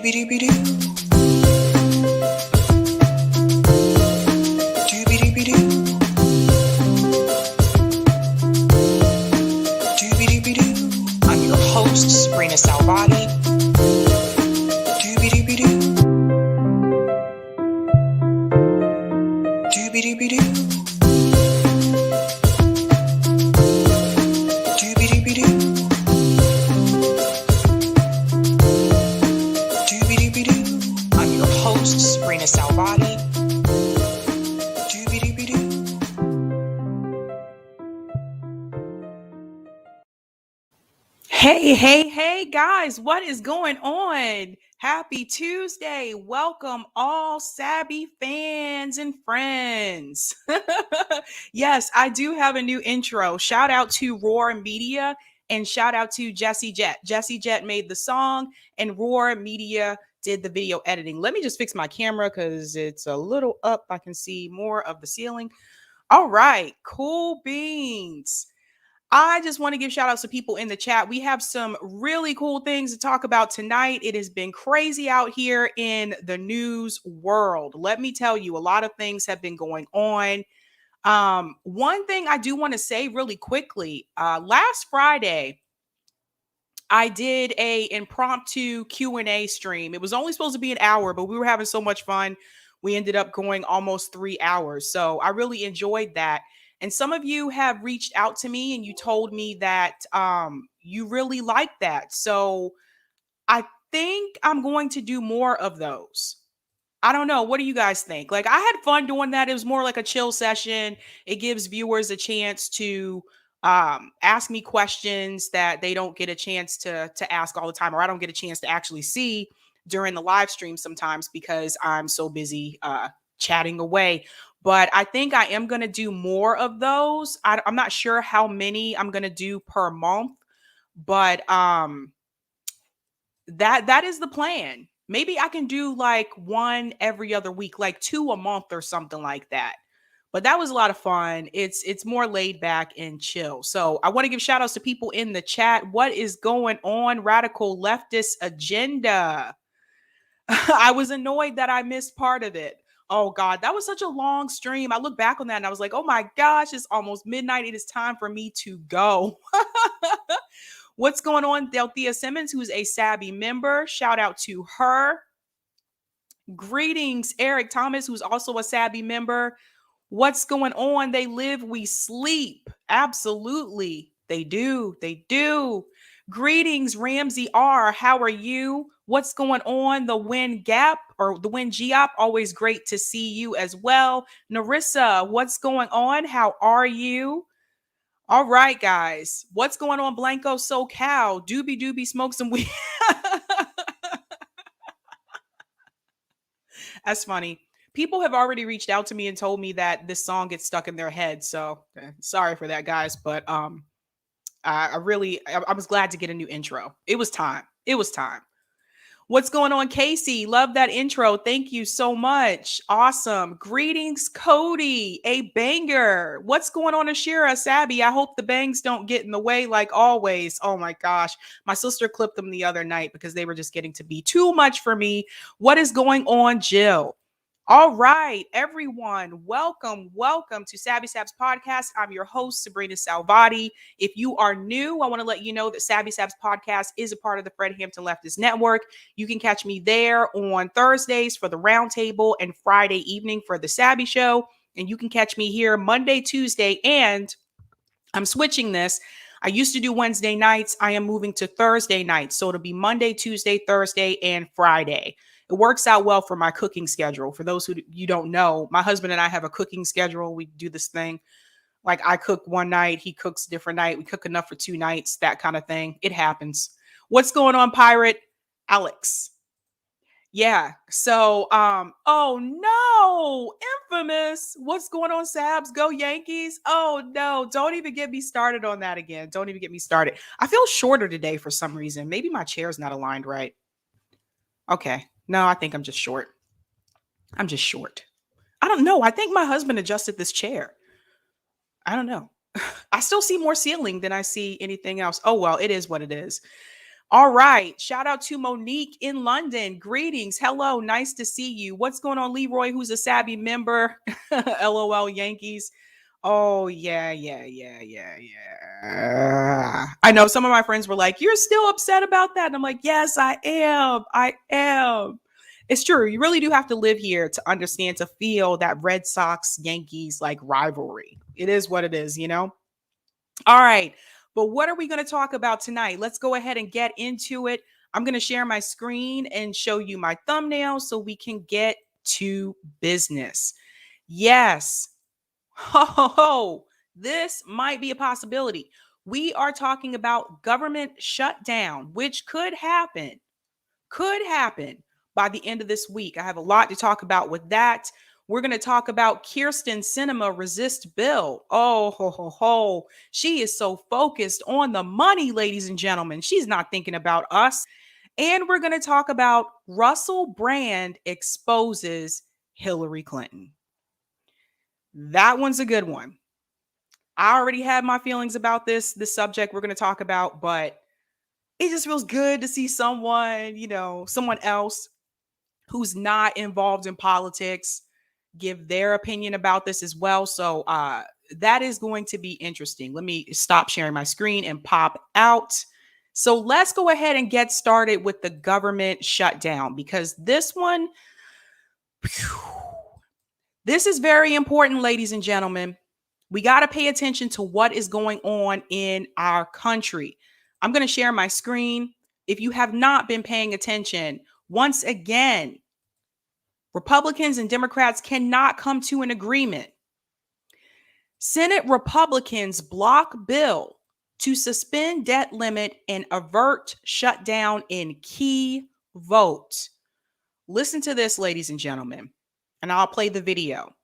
I'm your host, Sabrina Salvati. I'm your host, Sabrina Salvati. Hey, guys, what is going on? Happy Tuesday. Welcome all Sabby fans and friends. Yes, I do have a new intro. Shout out to Roar Media and shout out to Jesse Jet. Jesse Jet made the song and Roar Media did the video editing. Let me just fix my camera because it's a little up. I can see more of the ceiling. All right, cool beans. I just want to give shout outs to people in the chat. We have some really cool things to talk about tonight. It has been crazy out here in the news world. Let me tell you, a lot of things have been going on. One thing I do want to say really quickly, last Friday, I did a impromptu Q&A stream. It was only supposed to be an hour, but we were having so much fun. We ended up going almost 3 hours. So I really enjoyed that. And some of you have reached out to me and you told me that you really like that. So I think I'm going to do more of those. I don't know. What do you guys think? Like, I had fun doing that. It was more like a chill session. It gives viewers a chance to ask me questions that they don't get a chance to ask all the time, or I don't get a chance to actually see during the live stream sometimes because I'm so busy chatting away. But I think I am going to do more of those. I'm not sure how many I'm going to do per month, but that is the plan. Maybe I can do like one every other week, like 2 a month or something like that. But that was a lot of fun. It's more laid back and chill. So I want to give shout outs to people in the chat. What is going on? Radical leftist agenda. I was annoyed that I missed part of it. Oh God, that was such a long stream. I look back on that and I was like, oh my gosh, it's almost midnight. It is time for me to go. What's going on? Delthea Simmons, who's a Sabby member. Shout out to her. Greetings, Eric Thomas, who's also a Sabby member. What's going on? They live, we sleep. Absolutely. They do. They do. Greetings, Ramsey R. How are you? What's going on? The Win Gap or the Win Geop. Always great to see you as well. Narissa, what's going on? How are you? All right, guys. What's going on, Blanco SoCal? Doobie smoke some weed. That's funny. People have already reached out to me and told me that this song gets stuck in their head. So sorry for that, guys. But I was glad to get a new intro. It was time. It was time. What's going on, Casey? Love that intro. Thank you so much. Awesome. Greetings, Cody. A banger. What's going on, Ashira, Sabby? I hope the bangs don't get in the way like always. Oh my gosh. My sister clipped them the other night because they were just getting to be too much for me. What is going on, Jill? All right, everyone, welcome to Sabby Sabs Podcast. I'm your host, Sabrina Salvati. If you are new, I want to let you know that Sabby Sabs Podcast is a part of the Fred Hampton Leftist Network. You can catch me there on Thursdays for the Roundtable and Friday evening for the Sabby Show. And you can catch me here Monday, Tuesday, and I'm switching this. I used to do Wednesday nights. I am moving to Thursday nights. So it'll be Monday, Tuesday, Thursday, and Friday. It works out well for my cooking schedule. For those who you don't know, my husband and I have a cooking schedule. We do this thing. Like I cook one night, he cooks a different night. We cook enough for 2 nights, that kind of thing. It happens. What's going on, Pirate? Alex. Yeah. So, oh no, infamous. What's going on, Sabs? Go Yankees. Oh no, don't even get me started on that again. Don't even get me started. I feel shorter today for some reason. Maybe my chair's not aligned right. Okay. No, I think I'm just short. I'm just short. I don't know. I think my husband adjusted this chair. I don't know. I still see more ceiling than I see anything else. Oh, well, it is what it is. All right. Shout out to Monique in London. Greetings. Hello. Nice to see you. What's going on, Leroy, who's a Sabby member? LOL Yankees. Oh, yeah, yeah, yeah, yeah, yeah. I know some of my friends were like, "You're still upset about that?" And I'm like, "Yes, I am. I am." It's true. You really do have to live here to understand, to feel that Red Sox Yankees like rivalry. It is what it is, you know? All right. But what are we going to talk about tonight? Let's go ahead and get into it. I'm going to share my screen and show you my thumbnail so we can get to business. Yes. Ho, ho, ho. This might be a possibility. We are talking about government shutdown, which could happen by the end of this week. I have a lot to talk about with that. We're going to talk about Kyrsten Sinema resist bill. Oh, ho, ho, ho. She is so focused on the money, ladies and gentlemen. She's not thinking about us. And we're going to talk about Russell Brand exposes Hillary Clinton. That one's a good one. I already had my feelings about this subject we're going to talk about, but it just feels good to see someone, someone else who's not involved in politics give their opinion about this as well. So that is going to be interesting. Let me stop sharing my screen and pop out. So let's go ahead and get started with the government shutdown, because this one, this is very important, ladies and gentlemen. We got to pay attention to what is going on in our country. I'm going to share my screen. If you have not been paying attention, once again, Republicans and Democrats cannot come to an agreement. Senate Republicans block bill to suspend debt limit and avert shutdown in key vote. Listen to this, ladies and gentlemen, and I'll play the video.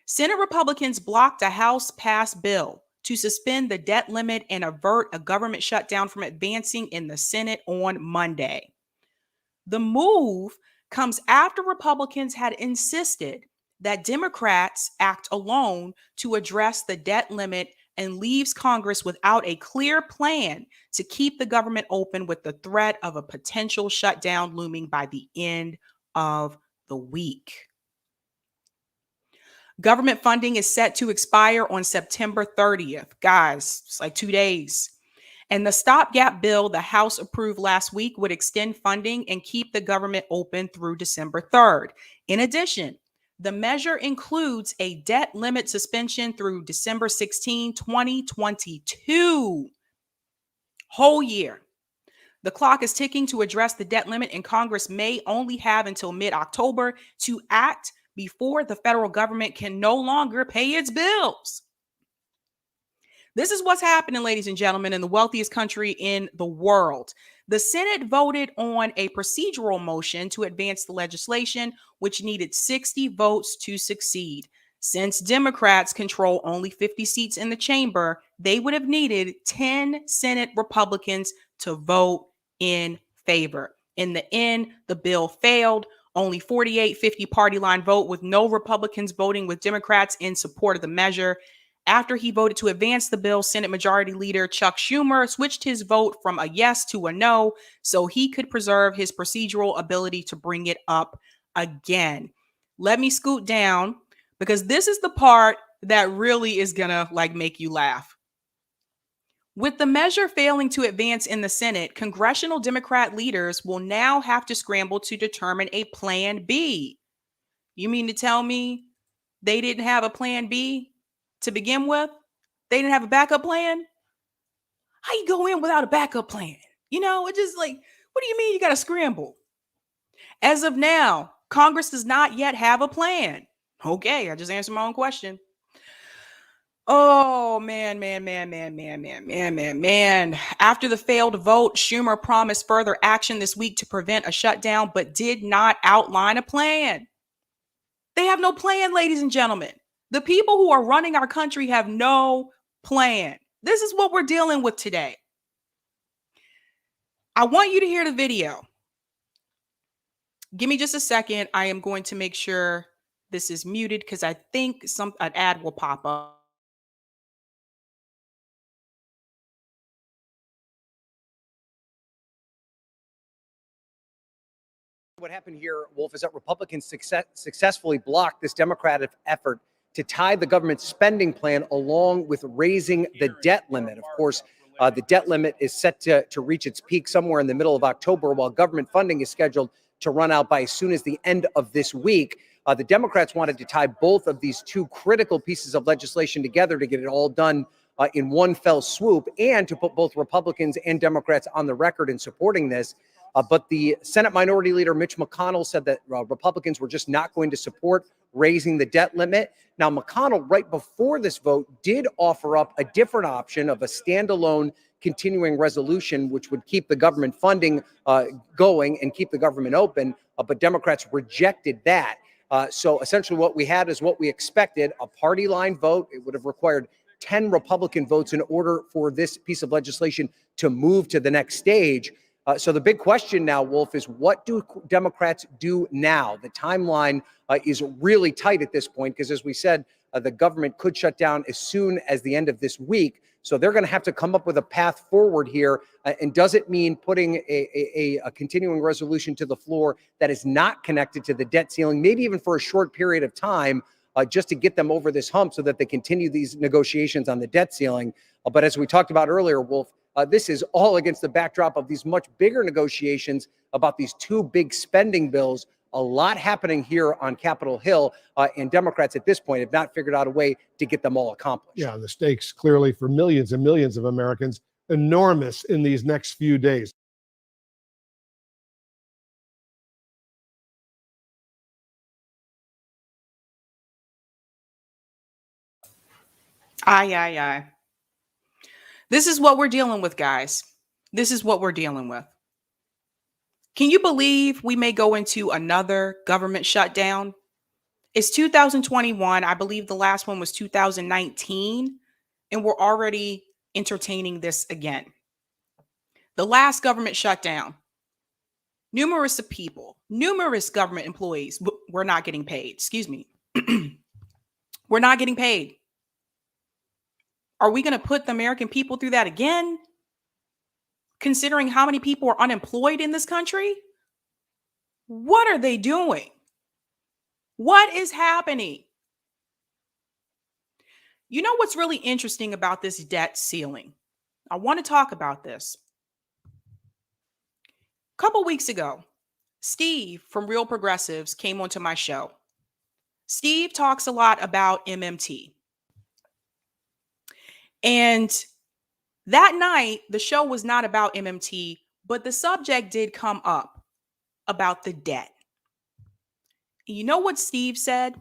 Senate Republicans blocked a House passed bill to suspend the debt limit and avert a government shutdown from advancing in the Senate on Monday. The move comes after Republicans had insisted that Democrats act alone to address the debt limit and leaves Congress without a clear plan to keep the government open, with the threat of a potential shutdown looming by the end of the week. Government funding is set to expire on September 30th. Guys, it's like 2 days. And the stopgap bill the House approved last week would extend funding and keep the government open through December 3rd. In addition, the measure includes a debt limit suspension through December 16, 2022. Whole year. The clock is ticking to address the debt limit, and Congress may only have until mid-October to act before the federal government can no longer pay its bills. This is what's happening, ladies and gentlemen, in the wealthiest country in the world. The Senate voted on a procedural motion to advance the legislation, which needed 60 votes to succeed. Since Democrats control only 50 seats in the chamber, they would have needed 10 Senate Republicans to vote in favor. In the end, the bill failed. Only 48-50 party line vote, with no Republicans voting with Democrats in support of the measure. After he voted to advance the bill, Senate Majority Leader Chuck Schumer switched his vote from a yes to a no so he could preserve his procedural ability to bring it up again. Let me scoot down, because this is the part that really is gonna make you laugh. With the measure failing to advance in the Senate, congressional Democrat leaders will now have to scramble to determine a plan B. You mean to tell me they didn't have a plan B to begin with? They didn't have a backup plan? How you go in without a backup plan? It's just like, what do you mean you got to scramble? As of now, Congress does not yet have a plan. Okay, I just answered my own question. Oh, man, man, man, man, man, man, man, man, man. After the failed vote, Schumer promised further action this week to prevent a shutdown, but did not outline a plan. They have no plan, ladies and gentlemen. The people who are running our country have no plan. This is what we're dealing with today. I want you to hear the video. Give me just a second. I am going to make sure this is muted, because I think an ad will pop up. What happened here, Wolf, is that Republicans successfully blocked this Democratic effort to tie the government spending plan along with raising the debt limit. Of course, the debt limit is set to reach its peak somewhere in the middle of October, while government funding is scheduled to run out by as soon as the end of this week. The Democrats wanted to tie both of these two critical pieces of legislation together to get it all done in one fell swoop, and to put both Republicans and Democrats on the record in supporting this. But the Senate Minority Leader Mitch McConnell said that Republicans were just not going to support raising the debt limit. Now, McConnell, right before this vote, did offer up a different option of a standalone continuing resolution, which would keep the government funding going and keep the government open. But Democrats rejected that. So essentially what we had is what we expected, a party line vote. It would have required 10 Republican votes in order for this piece of legislation to move to the next stage. So the big question now, Wolf, is what do Democrats do now? The timeline is really tight at this point because, as we said, the government could shut down as soon as the end of this week. So they're going to have to come up with a path forward here. And does it mean putting a continuing resolution to the floor that is not connected to the debt ceiling, maybe even for a short period of time, just to get them over this hump so that they continue these negotiations on the debt ceiling? But as we talked about earlier, Wolf, this is all against the backdrop of these much bigger negotiations about these two big spending bills. A lot happening here on Capitol Hill, and Democrats at this point have not figured out a way to get them all accomplished. Yeah, the stakes clearly for millions and millions of Americans enormous in these next few days. Aye. This is what we're dealing with, guys. This is what we're dealing with. Can you believe we may go into another government shutdown? It's 2021. I believe the last one was 2019, and we're already entertaining this again. The last government shutdown, numerous government employees were not getting paid. Excuse me. We're not getting paid. Are we going to put the American people through that again? Considering how many people are unemployed in this country? What are they doing? What is happening? You know what's really interesting about this debt ceiling? I want to talk about this. A couple weeks ago, Steve from Real Progressives came onto my show. Steve talks a lot about MMT. And that night, the show was not about MMT, but the subject did come up about the debt. You know what Steve said?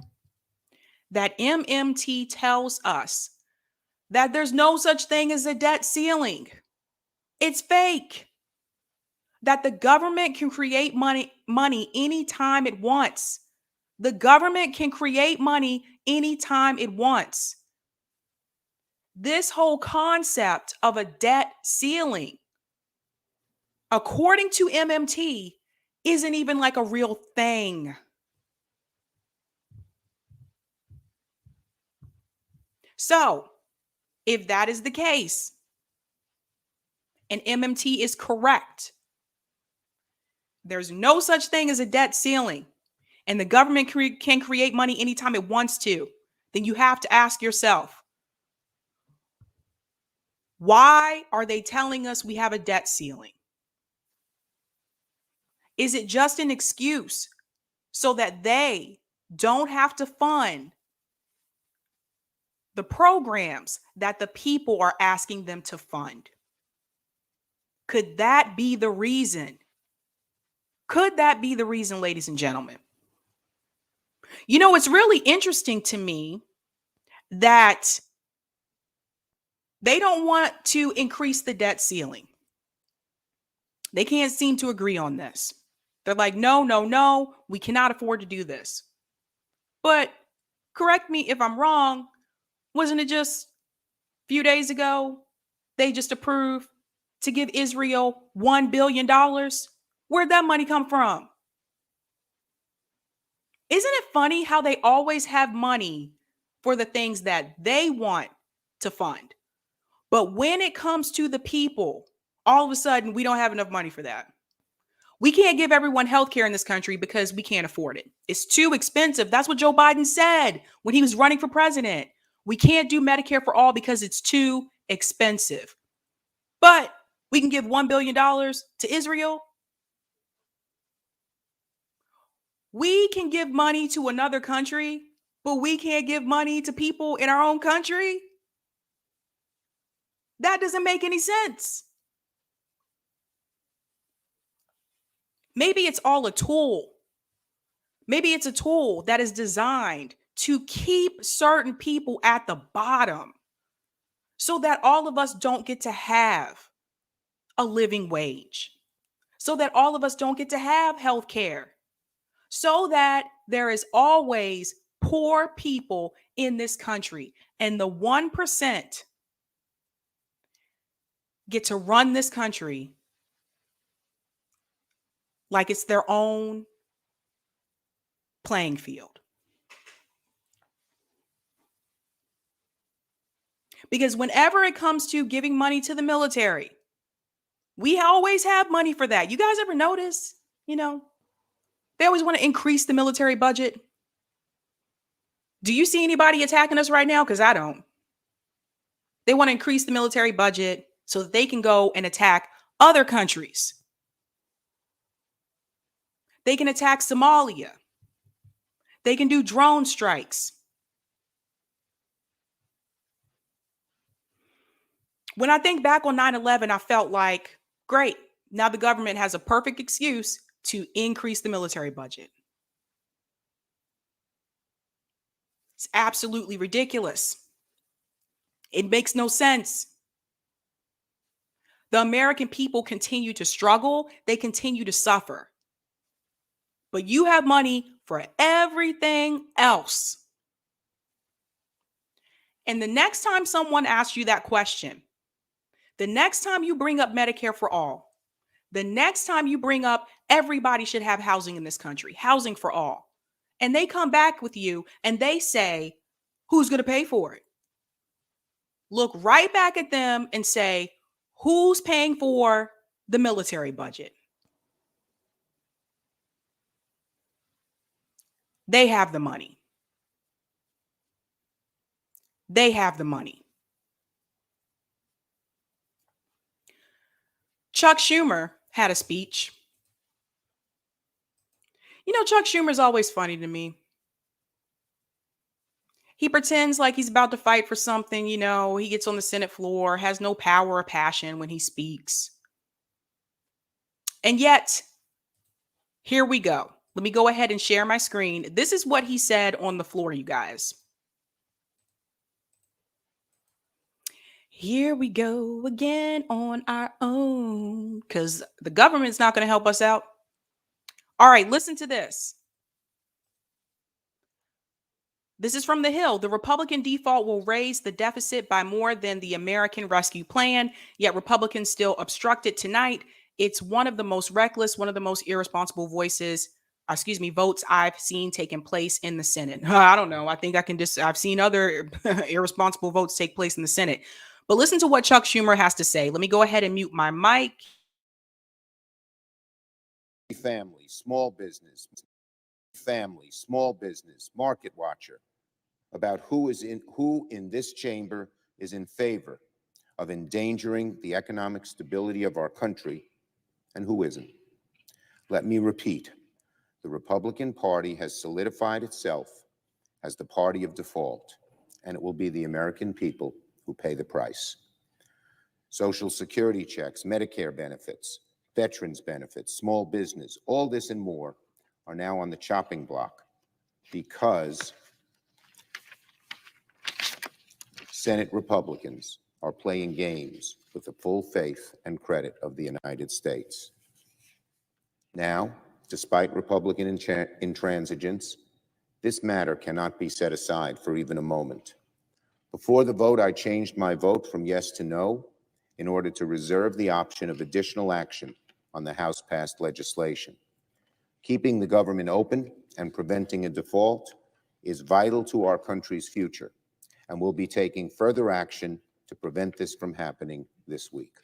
That MMT tells us that there's no such thing as a debt ceiling. It's fake. That the government can create money anytime it wants. The government can create money anytime it wants. This whole concept of a debt ceiling, according to MMT, isn't even like a real thing. So, if that is the case, and MMT is correct, there's no such thing as a debt ceiling, and the government can create money anytime it wants to, then you have to ask yourself, why are they telling us we have a debt ceiling? Is it just an excuse so that they don't have to fund the programs that the people are asking them to fund? Could that be the reason? Could that be the reason, ladies and gentlemen? You know, it's really interesting to me that they don't want to increase the debt ceiling. They can't seem to agree on this. They're like, no, we cannot afford to do this. But correct me if I'm wrong, wasn't it just a few days ago they just approved to give Israel $1 billion? Where'd that money come from? Isn't it funny how they always have money for the things that they want to fund? But when it comes to the people, all of a sudden, we don't have enough money for that. We can't give everyone health care in this country because we can't afford it. It's too expensive. That's what Joe Biden said when he was running for president. We can't do Medicare for all because it's too expensive. But we can give $1 billion to Israel. We can give money to another country, but we can't give money to people in our own country. That doesn't make any sense. Maybe it's all a tool. Maybe it's a tool that is designed to keep certain people at the bottom so that all of us don't get to have a living wage, so that all of us don't get to have health care, so that there is always poor people in this country. And the 1% get to run this country like it's their own playing field. Because whenever it comes to giving money to the military, we always have money for that. You guys ever notice, they always want to increase the military budget? Do you see anybody attacking us right now? Because I don't. They want to increase the military budget so that they can go and attack other countries. They can attack Somalia. They can do drone strikes. When I think back on 9/11, I felt like, great, now the government has a perfect excuse to increase the military budget. It's absolutely ridiculous. It makes no sense. The American people continue to struggle. They continue to suffer. But you have money for everything else. And the next time someone asks you that question, the next time you bring up Medicare for all, the next time you bring up everybody should have housing in this country, housing for all, and they come back with you and they say, who's going to pay for it? Look right back at them and say, who's paying for the military budget? They have the money. They have the money. Chuck Schumer had a speech. Chuck Schumer's always funny to me. He pretends like he's about to fight for something, he gets on the Senate floor, has no power or passion when he speaks. And yet, here we go. Let me go ahead and share my screen. This is what he said on the floor, you guys. Here we go again on our own, because the government's not going to help us out. All right, listen to this. This is from The Hill. The Republican default will raise the deficit by more than the American Rescue Plan, yet Republicans still obstruct it tonight. It's one of the most reckless, one of the most irresponsible votes I've seen taking place in the Senate. I don't know. I think I've seen other irresponsible votes take place in the Senate. But listen to what Chuck Schumer has to say. Let me go ahead and mute my mic. Family, small business, market watcher, about who in this chamber is in favor of endangering the economic stability of our country and who isn't. Let me repeat, the Republican Party has solidified itself as the party of default, and it will be the American people who pay the price. Social Security checks, Medicare benefits, veterans benefits, small business, all this and more are now on the chopping block because Senate Republicans are playing games with the full faith and credit of the United States. Now, despite Republican intransigence, this matter cannot be set aside for even a moment. Before the vote, I changed my vote from yes to no in order to reserve the option of additional action on the House-passed legislation. Keeping the government open and preventing a default is vital to our country's future, and we'll be taking further action to prevent this from happening this week.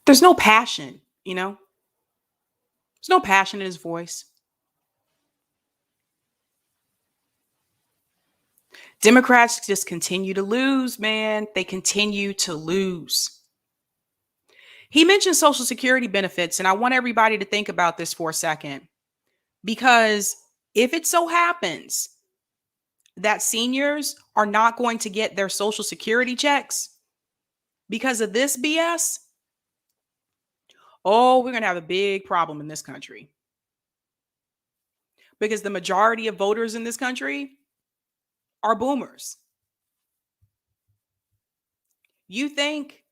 There's no passion, you know? There's no passion in his voice. Democrats just continue to lose, man. They continue to lose. He mentioned Social Security benefits, and I want everybody to think about this for a second. Because if it so happens that seniors are not going to get their Social Security checks because of this BS, oh, we're going to have a big problem in this country. Because the majority of voters in this country are boomers. You think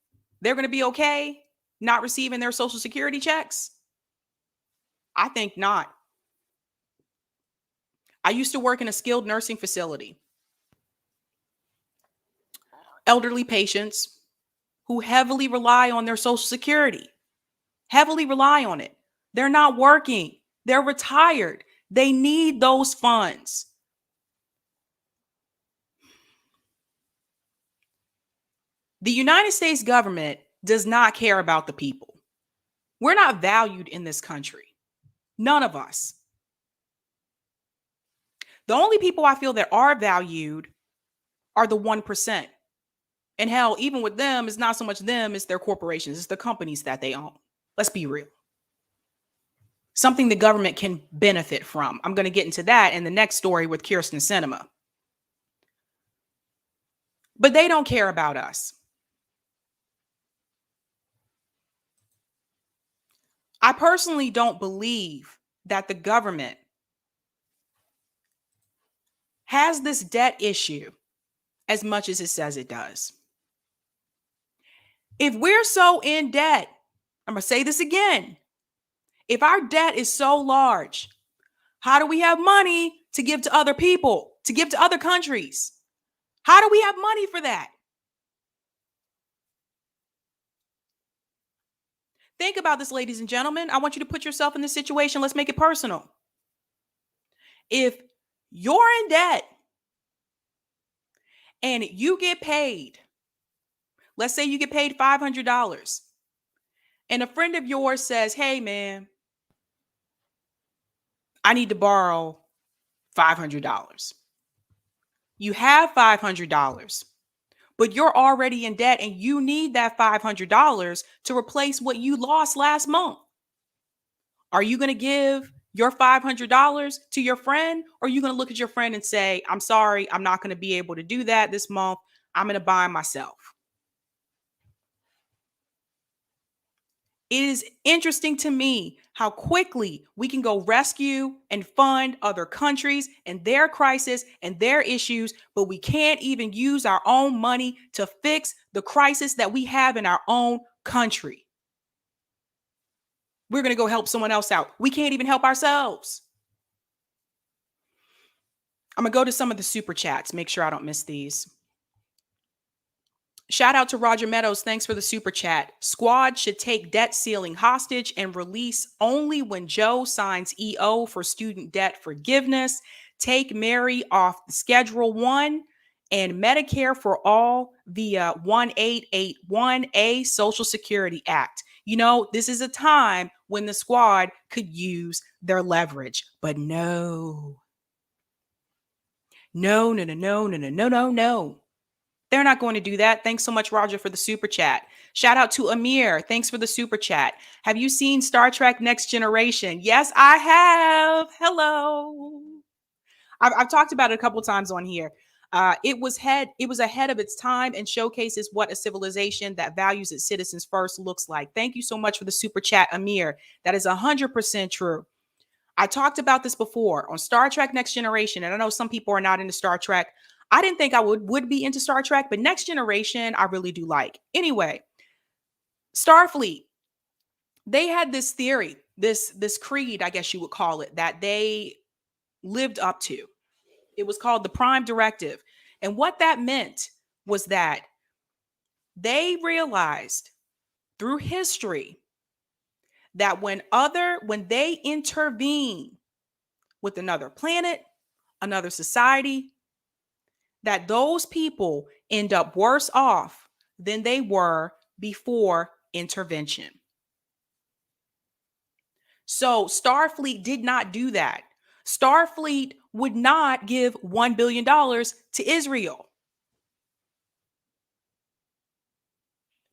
they're going to be okay not receiving their Social Security checks? I think not. I used to work in a skilled nursing facility. Elderly patients who heavily rely on their Social Security, heavily rely on it. They're not working. They're retired. They need those funds. The United States government does not care about the people. We're not valued in this country. None of us. The only people I feel that are valued are the 1%. And hell, even with them, it's not so much them, it's their corporations, it's the companies that they own. Let's be real. Something the government can benefit from. I'm going to get into that in the next story with Kyrsten Sinema. But they don't care about us. I personally don't believe that the government has this debt issue as much as it says it does. If we're so in debt, I'm going to say this again. If our debt is so large, how do we have money to give to other people, to give to other countries? How do we have money for that? Think about this, ladies and gentlemen. I want you to put yourself in this situation. Let's make it personal. If you're in debt and you get paid, let's say you get paid $500, and a friend of yours says, hey, man, I need to borrow $500. You have $500, but you're already in debt and you need that $500 to replace what you lost last month. Are you going to give your $500 to your friend, or are you going to look at your friend and say, I'm sorry, I'm not going to be able to do that this month. I'm going to buy myself. It is interesting to me how quickly we can go rescue and fund other countries and their crisis and their issues, but we can't even use our own money to fix the crisis that we have in our own country. We're going to go help someone else out. We can't even help ourselves. I'm going to go to some of the super chats, make sure I don't miss these. Shout out to Roger Meadows. Thanks for the super chat. Squad should take debt ceiling hostage and release only when Joe signs EO for student debt forgiveness. Take Mary off Schedule 1 and Medicare for all via 1881A Social Security Act. You know, this is a time when the squad could use their leverage, but no. No. They're not going to do that. Thanks so much, Roger, for the super chat. Shout out to Amir. Thanks for the super chat. Have you seen Star Trek Next Generation? Yes, I have. Hello. I've talked about it a couple of times on here. It was ahead of its time and showcases what a civilization that values its citizens first looks like. Thank you so much for the super chat, Amir. That is 100% true. I talked about this before on Star Trek Next Generation, and I know some people are not into Star Trek. I didn't think I would be into Star Trek, but Next Generation, I really do like. Anyway, Starfleet, they had this theory, this creed, I guess you would call it, that they lived up to. It was called the Prime Directive. And what that meant was that they realized through history that when they intervene with another planet, another society, that those people end up worse off than they were before intervention. So Starfleet did not do that. Starfleet would not give $1 billion to Israel.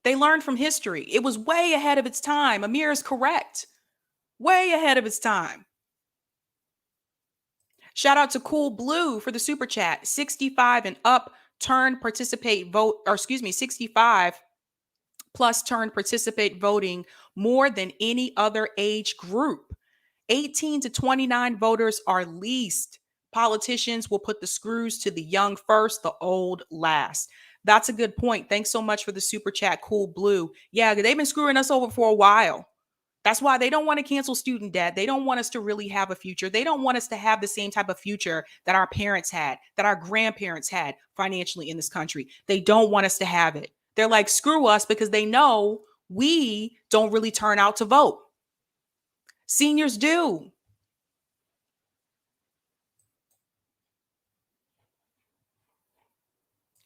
They learned from history. It was way ahead of its time. Amir is correct. Way ahead of its time. Shout out to Cool Blue for the super chat. 65 and up, turn, participate, vote, or excuse me, 65 plus turn, participate voting more than any other age group. 18 to 29 voters are least. Politicians will put the screws to the young first, the old last. That's a good point. Thanks so much for the super chat, Cool Blue. Yeah, they've been screwing us over for a while. That's why they don't want to cancel student debt. They don't want us to really have a future. They don't want us to have the same type of future that our parents had, that our grandparents had financially in this country. They don't want us to have it. They're like, screw us, because they know we don't really turn out to vote. Seniors do.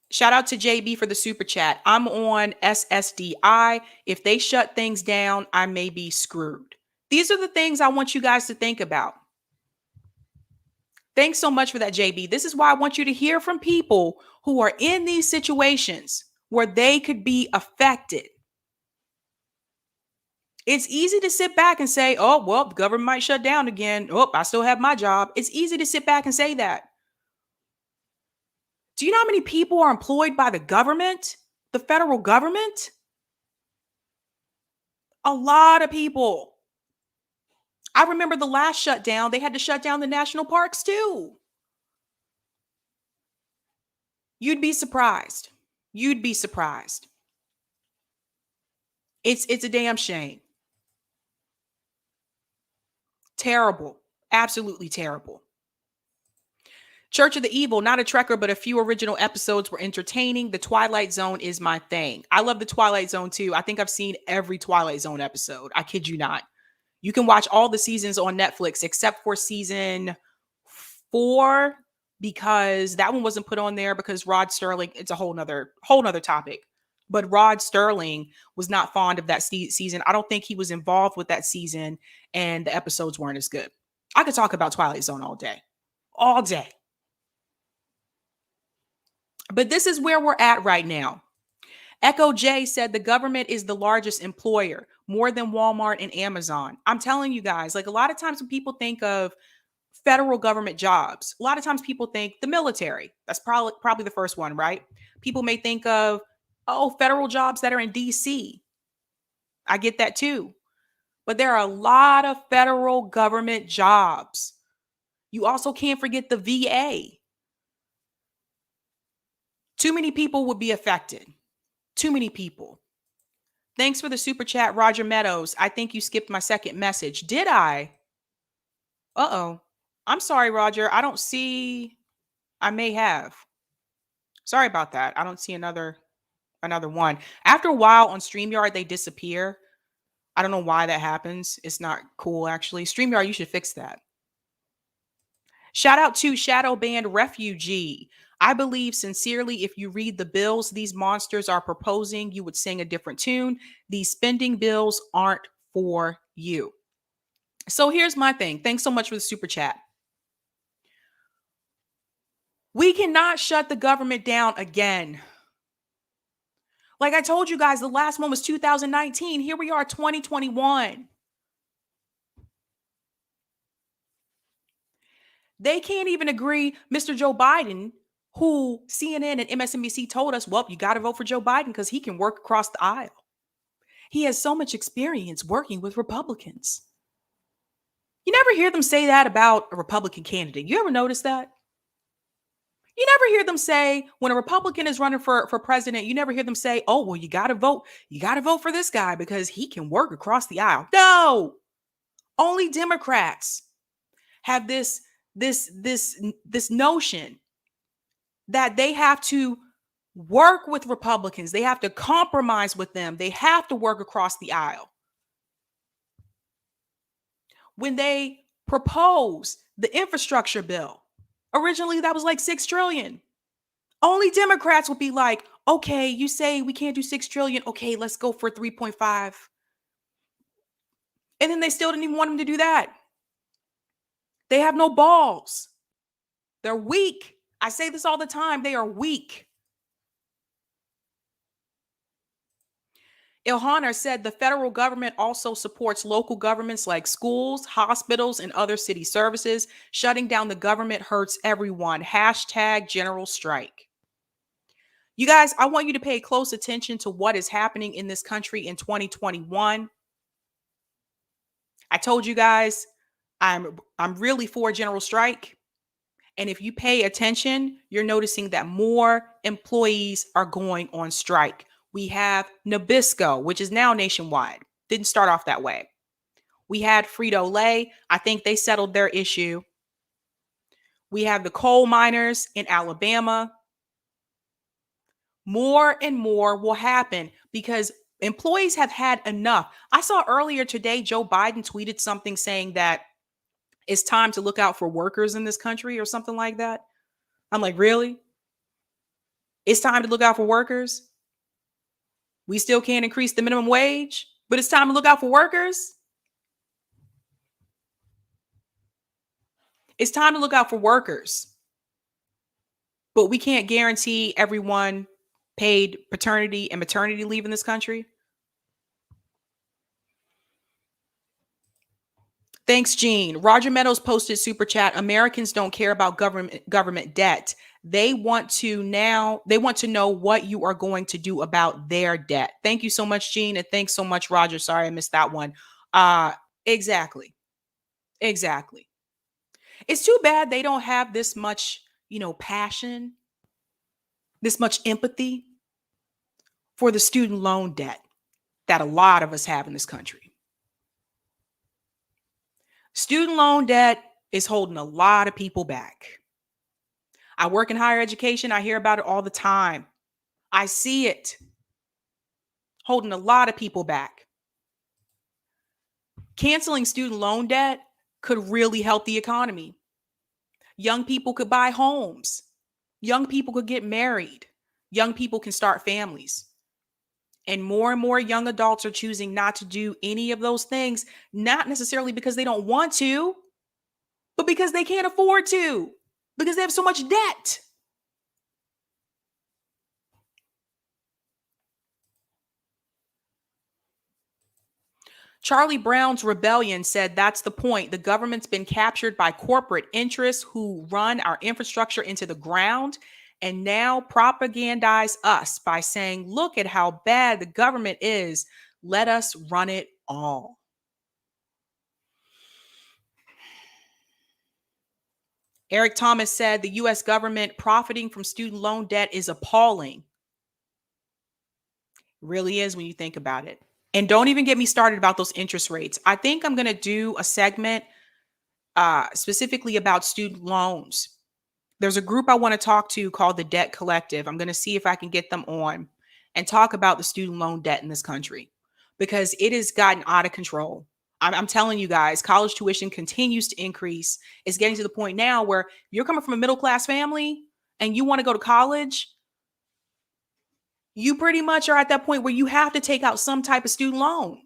Shout out to JB for the super chat. I'm on SSDI. If they shut things down, I may be screwed. These are the things I want you guys to think about. Thanks so much for that, JB. This is why I want you to hear from people who are in these situations where they could be affected. It's easy to sit back and say, oh, well, the government might shut down again. Oh, I still have my job. It's easy to sit back and say that. Do you know how many people are employed by the government, the federal government? A lot of people. I remember the last shutdown, they had to shut down the national parks too. You'd be surprised. You'd be surprised. It's a damn shame. Terrible. Absolutely terrible. Church of the Evil, not a trekker, but a few original episodes were entertaining. The Twilight Zone is my thing. I love the Twilight Zone too. I think I've seen every Twilight Zone episode. I kid you not. You can watch all the seasons on Netflix except for season 4, because that one wasn't put on there because Rod Sterling, it's a whole nother topic. But Rod Sterling was not fond of that season. I don't think he was involved with that season, and the episodes weren't as good. I could talk about Twilight Zone all day. All day. But this is where we're at right now. Echo J said the government is the largest employer, more than Walmart and Amazon. I'm telling you guys, like, a lot of times when people think of federal government jobs, a lot of times people think the military. That's probably the first one, right? People may think of, oh, federal jobs that are in DC. I get that too. But there are a lot of federal government jobs. You also can't forget the VA. Too many people would be affected. Too many people. Thanks for the super chat, Roger Meadows. I think you skipped my second message. Did I? Uh-oh. I'm sorry, Roger. I don't see. I may have. Sorry about that. I don't see another one. After a while on StreamYard, they disappear. I don't know why that happens. It's not cool, actually. StreamYard, you should fix that. Shout out to Shadow Band Refugee. I believe sincerely, if you read the bills these monsters are proposing, you would sing a different tune. These spending bills aren't for you. So here's my thing. Thanks so much for the super chat. We cannot shut the government down again. Like I told you guys, the last one was 2019. Here we are, 2021. They can't even agree. Mr. Joe Biden, who CNN and MSNBC told us, well, you got to vote for Joe Biden because he can work across the aisle. He has so much experience working with Republicans. You never hear them say that about a Republican candidate. You ever notice that? You never hear them say, when a Republican is running for president, you never hear them say, oh, well, you got to vote. You got to vote for this guy because he can work across the aisle. No, only Democrats have this notion that they have to work with Republicans. They have to compromise with them. They have to work across the aisle. When they proposed the infrastructure bill, originally that was like $6 trillion. Only Democrats would be like, okay, you say we can't do $6 trillion. Okay, let's go for 3.5. And then they still didn't even want him to do that. They have no balls. They're weak. I say this all the time. They are weak. Ilhanor said the federal government also supports local governments like schools, hospitals, and other city services. Shutting down the government hurts everyone. Hashtag general strike. You guys, I want you to pay close attention to what is happening in this country in 2021. I told you guys, I'm really for general strike. And if you pay attention, you're noticing that more employees are going on strike. We have Nabisco, which is now nationwide. Didn't start off that way. We had Frito-Lay. I think they settled their issue. We have the coal miners in Alabama. More and more will happen because employees have had enough. I saw earlier today, Joe Biden tweeted something saying that it's time to look out for workers in this country or something like that. I'm like, really? It's time to look out for workers? We still can't increase the minimum wage, but it's time to look out for workers? It's time to look out for workers, but we can't guarantee everyone paid paternity and maternity leave in this country. Thanks, Gene. Roger Meadows posted super chat. Americans don't care about government debt. They want to know what you are going to do about their debt. Thank you so much, Gene. And thanks so much, Roger. Sorry, I missed that one. Exactly. Exactly. It's too bad they don't have this much, passion, this much empathy for the student loan debt that a lot of us have in this country. Student loan debt is holding a lot of people back. I work in higher education. I hear about it all the time. I see it holding a lot of people back. Canceling student loan debt could really help the economy. Young people could buy homes. Young people could get married. Young people can start families. And more young adults are choosing not to do any of those things, not necessarily because they don't want to, but because they can't afford to, because they have so much debt. Charlie Brown's Rebellion said that's the point. The government's been captured by corporate interests who run our infrastructure into the ground and now propagandize us by saying, look at how bad the government is. Let us run it all. Eric Thomas said the U.S. government profiting from student loan debt is appalling. It really is when you think about it. And don't even get me started about those interest rates. I think I'm going to do a segment specifically about student loans. There's a group I want to talk to called the Debt Collective. I'm going to see if I can get them on and talk about the student loan debt in this country because it has gotten out of control. I'm telling you guys, college tuition continues to increase. It's getting to the point now where you're coming from a middle-class family and you want to go to college, you pretty much are at that point where you have to take out some type of student loan.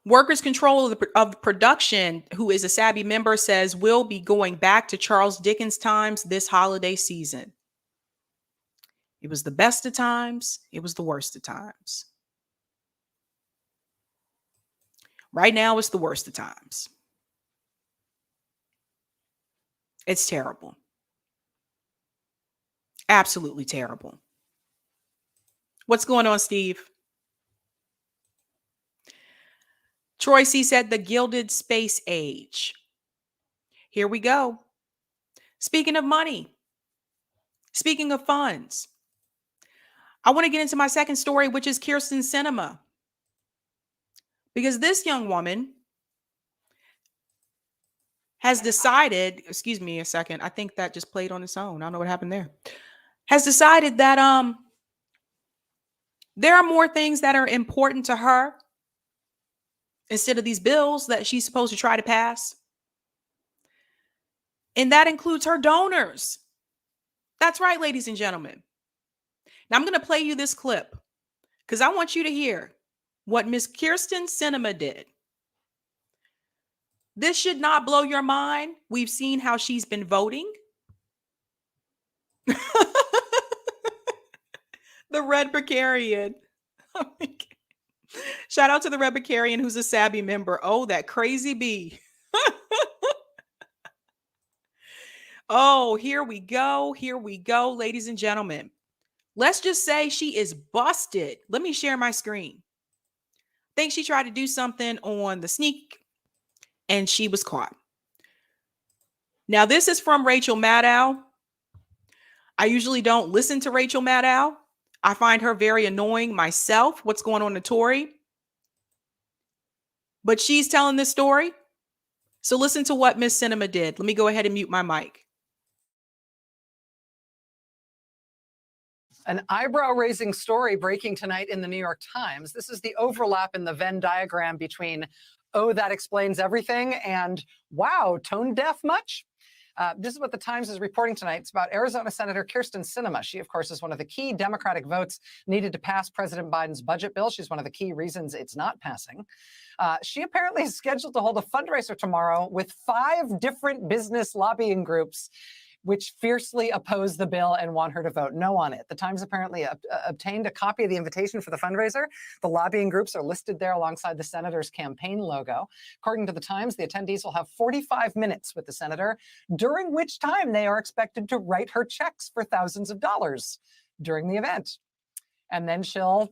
Workers Control of Production, who is a Sabby member, says we'll be going back to Charles Dickens times this holiday season. It was the best of times. It was the worst of times. Right now, it's the worst of times. It's terrible. Absolutely terrible. What's going on, Steve? Troy C. said the Gilded Space Age. Here we go. Speaking of money, speaking of funds, I want to get into my second story, which is Kyrsten Sinema. Because this young woman has decided, excuse me a second, I think that just played on its own. I don't know what happened there. Has decided that there are more things that are important to her instead of these bills that she's supposed to try to pass. And that includes her donors. That's right, ladies and gentlemen. Now I'm going to play you this clip because I want you to hear what Miss Kyrsten Sinema did. This should not blow your mind. We've seen how she's been voting. The Red Precarian. Oh my God. Shout out to the Red Precarian who's a Sabby member. Oh, that crazy bee. Oh, here we go. Here we go, ladies and gentlemen. Let's just say she is busted. Let me share my screen. Think she tried to do something on the sneak and she was caught. Now, this is from Rachel Maddow. I usually don't listen to Rachel Maddow. I find her very annoying myself. What's going on to Tory? But she's telling this story. So listen to what Miss Sinema did. Let me go ahead and mute my mic. An eyebrow-raising story breaking tonight in the New York Times. This is the overlap in the Venn diagram between, oh, that explains everything, and wow, tone deaf much? This is what the Times is reporting tonight. It's about Arizona Senator Kyrsten Sinema. She, of course, is one of the key Democratic votes needed to pass President Biden's budget bill. She's one of the key reasons it's not passing. She apparently is scheduled to hold a fundraiser tomorrow with 5 different business lobbying groups which fiercely oppose the bill and want her to vote no on it. The Times apparently obtained a copy of the invitation for the fundraiser. The lobbying groups are listed there alongside the senator's campaign logo. According to the Times, the attendees will have 45 minutes with the senator, during which time they are expected to write her checks for thousands of dollars during the event. And then she'll,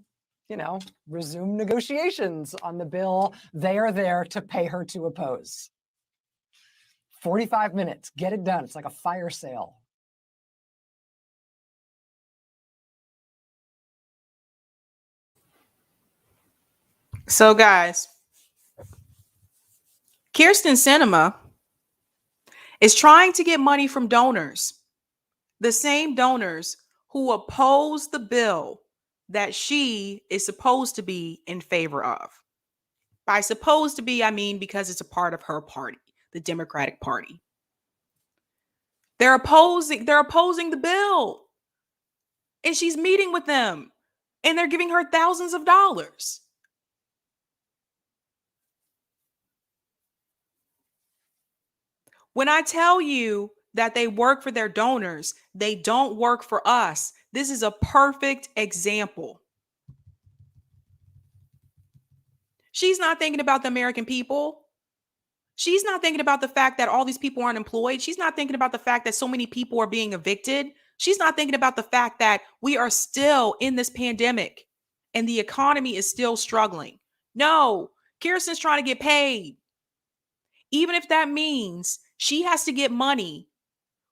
resume negotiations on the bill they are there to pay her to oppose. 45 minutes, get it done. It's like a fire sale. So guys, Kyrsten Sinema is trying to get money from donors, the same donors who oppose the bill that she is supposed to be in favor of. By supposed to be, I mean because it's a part of her party, the Democratic Party. They're opposing the bill. And she's meeting with them. And they're giving her thousands of dollars. When I tell you that they work for their donors, they don't work for us. This is a perfect example. She's not thinking about the American people. She's not thinking about the fact that all these people aren't employed. She's not thinking about the fact that so many people are being evicted. She's not thinking about the fact that we are still in this pandemic and the economy is still struggling. No, Kyrsten's trying to get paid. Even if that means she has to get money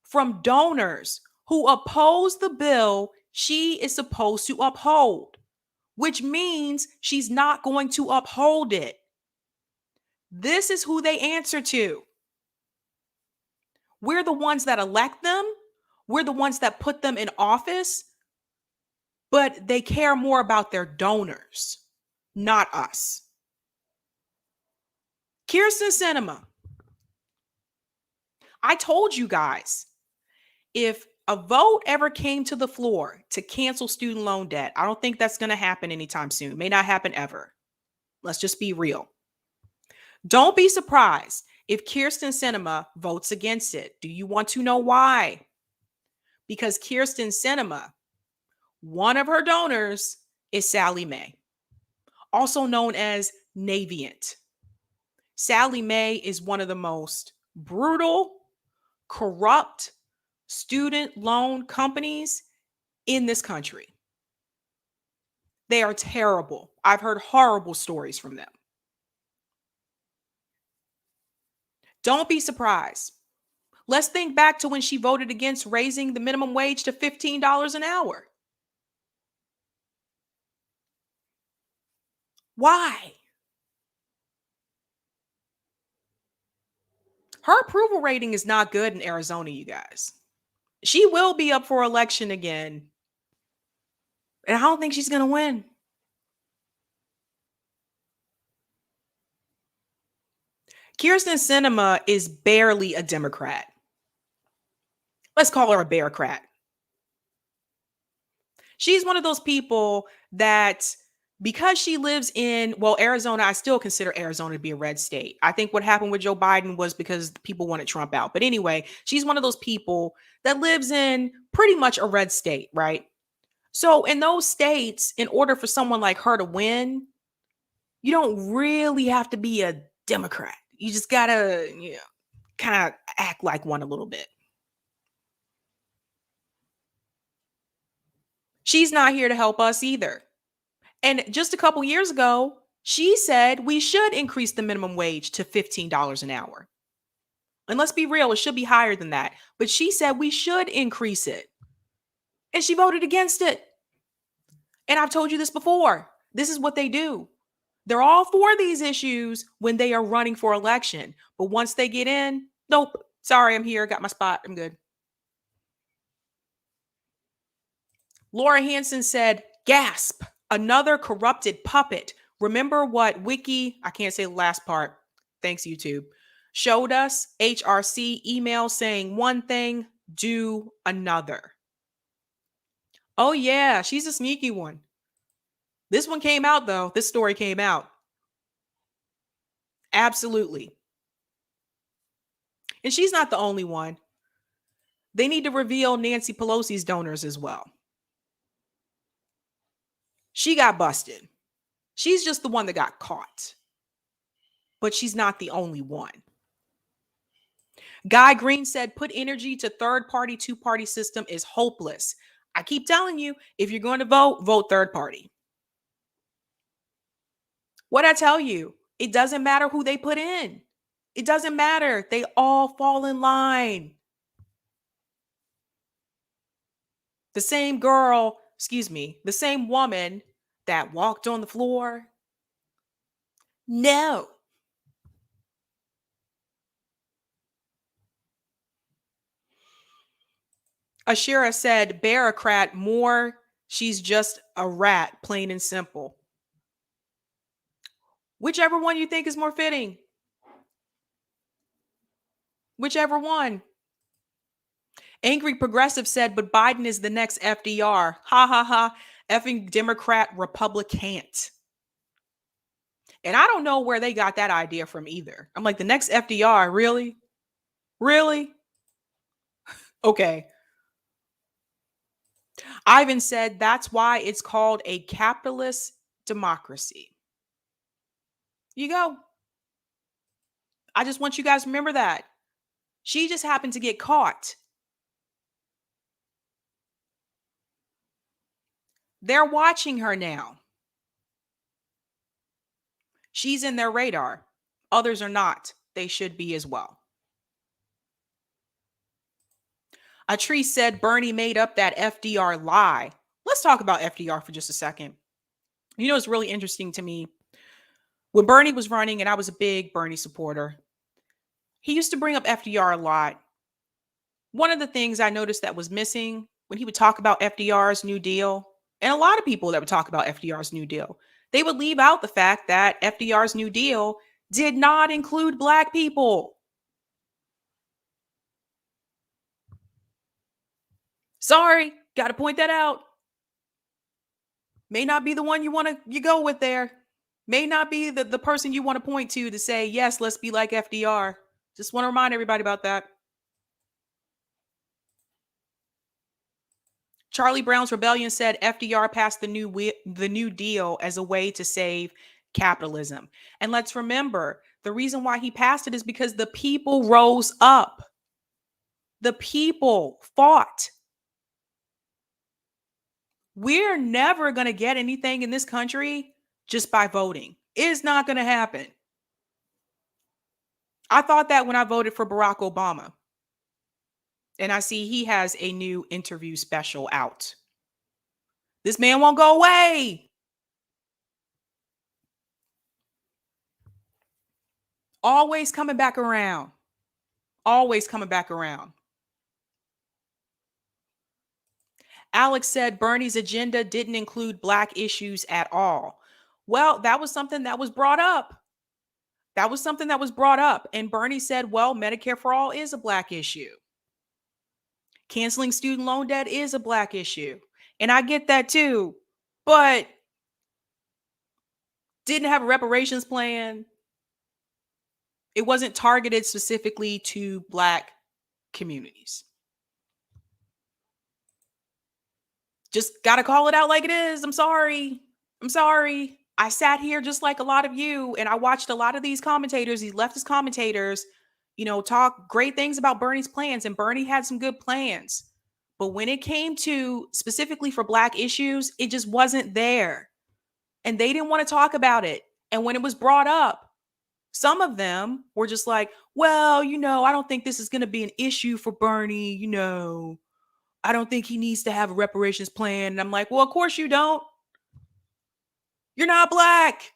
from donors who oppose the bill she is supposed to uphold, which means she's not going to uphold it. This is who they answer to. We're the ones that elect them. We're the ones that put them in office, but they care more about their donors, not us. Kyrsten Sinema. I told you guys, if a vote ever came to the floor to cancel student loan debt, I don't think that's going to happen anytime soon. May not happen ever. Let's just be real. Don't be surprised if Kyrsten Sinema votes against it. Do you want to know why? Because Kyrsten Sinema, one of her donors is Sallie Mae, also known as Navient. Sallie Mae is one of the most brutal, corrupt student loan companies in this country. They are terrible. I've heard horrible stories from them. Don't be surprised. Let's think back to when she voted against raising the minimum wage to $15 an hour. Why? Her approval rating is not good in Arizona, you guys. She will be up for election again. And I don't think she's going to win. Kyrsten Sinema is barely a Democrat. Let's call her a bearcrat. She's one of those people that because she lives in, well, Arizona, I still consider Arizona to be a red state. I think what happened with Joe Biden was because people wanted Trump out. But anyway, she's one of those people that lives in pretty much a red state, right? So in those states, in order for someone like her to win, you don't really have to be a Democrat. You just gotta, kind of act like one a little bit. She's not here to help us either. And just a couple years ago, she said we should increase the minimum wage to $15 an hour. And let's be real, it should be higher than that. But she said we should increase it. And she voted against it. And I've told you this before. This is what they do. They're all for these issues when they are running for election. But once they get in, nope. Sorry, I'm here. Got my spot. I'm good. Laura Hansen said, gasp, another corrupted puppet. Remember what I can't say the last part. Thanks, YouTube. Showed us HRC email saying one thing, do another. Oh, yeah, she's a sneaky one. This one came out, though. This story came out. Absolutely. And she's not the only one. They need to reveal Nancy Pelosi's donors as well. She got busted. She's just the one that got caught. But she's not the only one. Guy Green said, put energy to third-party, two-party system is hopeless. I keep telling you, if you're going to vote, vote third party. What I tell you, it doesn't matter who they put in. It doesn't matter. They all fall in line. The same the same woman that walked on the floor. No. Ashira said, bureaucrat more. She's just a rat, plain and simple. Whichever one you think is more fitting. Whichever one. Angry Progressive said, but Biden is the next FDR. Ha ha ha. Effing Democrat Republican. And I don't know where they got that idea from either. I'm like, the next FDR, really? Really? Okay. Ivan said, that's why it's called a capitalist democracy. You go. I just want you guys to remember that. She just happened to get caught. They're watching her now. She's in their radar. Others are not. They should be as well. A tree said Bernie made up that FDR lie. Let's talk about FDR for just a second. You know, it's really interesting to me. When Bernie was running, and I was a big Bernie supporter, he used to bring up FDR a lot. One of the things I noticed that was missing when he would talk about FDR's New Deal, and a lot of people that would talk about FDR's New Deal, they would leave out the fact that FDR's New Deal did not include Black people. Sorry, got to point that out. May not be the one you go with there. May not be the person you want to point to say, yes, let's be like FDR. Just want to remind everybody about that. Charlie Brown's Rebellion said FDR passed the New Deal as a way to save capitalism. And let's remember, the reason why he passed it is because the people rose up. The people fought. We're never going to get anything in this country just by voting. It's not going to happen. I thought that when I voted for Barack Obama. And I see he has a new interview special out. This man won't go away. Always coming back around. Always coming back around. Alex said Bernie's agenda didn't include Black issues at all. Well, that was something that was brought up. And Bernie said, well, Medicare for all is a Black issue. Canceling student loan debt is a Black issue. And I get that too. But didn't have a reparations plan. It wasn't targeted specifically to Black communities. Just got to call it out like it is. I'm sorry. I'm sorry. I sat here just like a lot of you, and I watched a lot of these commentators, these leftist commentators, talk great things about Bernie's plans, and Bernie had some good plans. But when it came to specifically for Black issues, it just wasn't there. And they didn't want to talk about it. And when it was brought up, some of them were just like, well, I don't think this is going to be an issue for Bernie. I don't think he needs to have a reparations plan. And I'm like, well, of course you don't. You're not Black.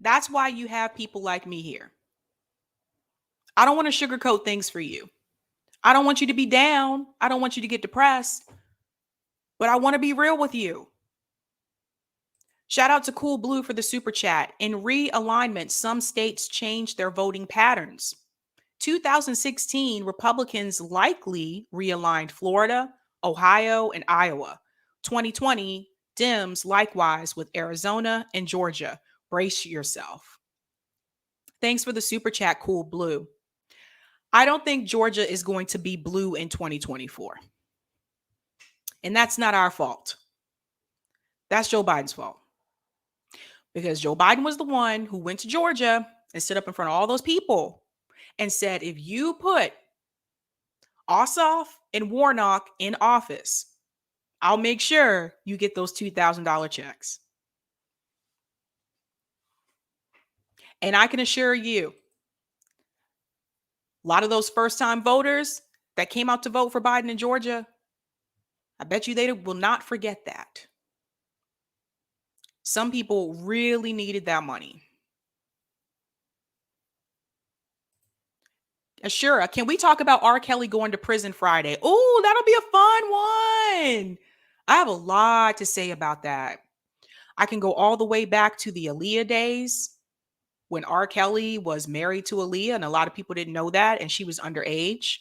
That's why you have people like me here. I don't want to sugarcoat things for you. I don't want you to be down. I don't want you to get depressed. But I want to be real with you. Shout out to Cool Blue for the super chat. In realignment, some states changed their voting patterns. 2016, Republicans likely realigned Florida, Ohio, and Iowa. 2020, Dems likewise with Arizona and Georgia. Brace yourself. Thanks for the super chat, Cool Blue. I don't think Georgia is going to be blue in 2024. And that's not our fault. That's Joe Biden's fault. Because Joe Biden was the one who went to Georgia and stood up in front of all those people and said, if you put Ossoff and Warnock in office, I'll make sure you get those $2,000 checks. And I can assure you, a lot of those first-time voters that came out to vote for Biden in Georgia, I bet you they will not forget that. Some people really needed that money. Ashura, can we talk about R. Kelly going to prison Friday? Oh, that'll be a fun one. I have a lot to say about that. I can go all the way back to the Aaliyah days when R. Kelly was married to Aaliyah, and a lot of people didn't know that, and she was underage.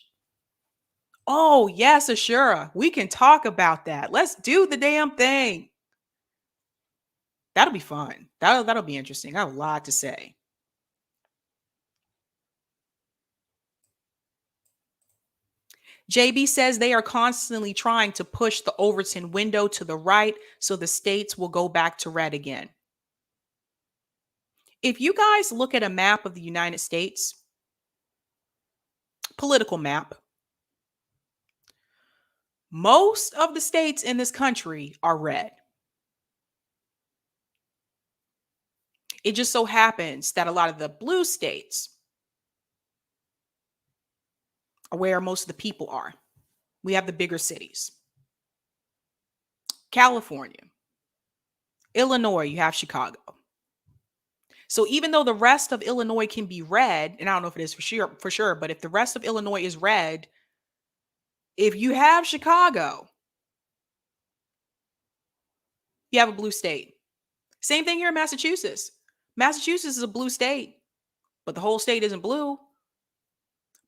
Oh, yes, Ashura, we can talk about that. Let's do the damn thing. That'll be fun. That'll be interesting. I have a lot to say. JB says they are constantly trying to push the Overton window to the right so the states will go back to red again. If you guys look at a map of the United States, political map, most of the states in this country are red. It just so happens that a lot of the blue states are where most of the people are. We have the bigger cities. California, Illinois, you have Chicago. So even though the rest of Illinois can be red, and I don't know if it is for sure, but if the rest of Illinois is red, if you have Chicago, you have a blue state. Same thing here in Massachusetts. Massachusetts is a blue state, but the whole state isn't blue.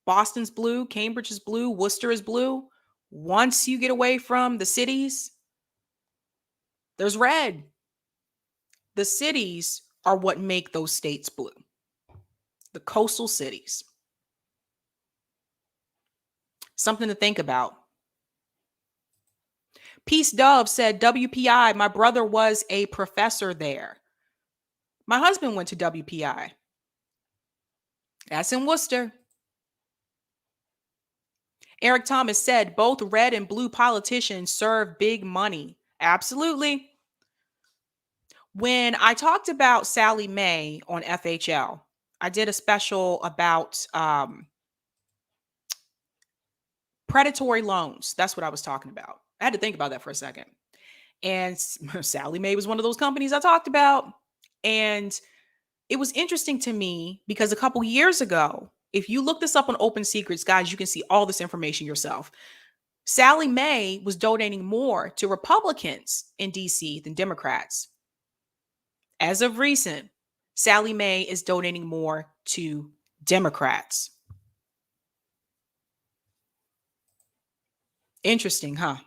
Boston's blue, Cambridge is blue, Worcester is blue. Once you get away from the cities, there's red. The cities are what make those states blue. The coastal cities. Something to think about. Peace Dove said, WPI, my brother was a professor there. My husband went to WPI. That's in Worcester. Eric Thomas said, both red and blue politicians serve big money. Absolutely. When I talked about Sally Mae on FHL, I did a special about predatory loans. That's what I was talking about. I had to think about that for a second. And Sally Mae was one of those companies I talked about. And it was interesting to me because a couple years ago, if you look this up on Open Secrets, guys, you can see all this information yourself. Sally Mae was donating more to Republicans in DC than Democrats. As of recent, Sally Mae is donating more to Democrats. Interesting, huh?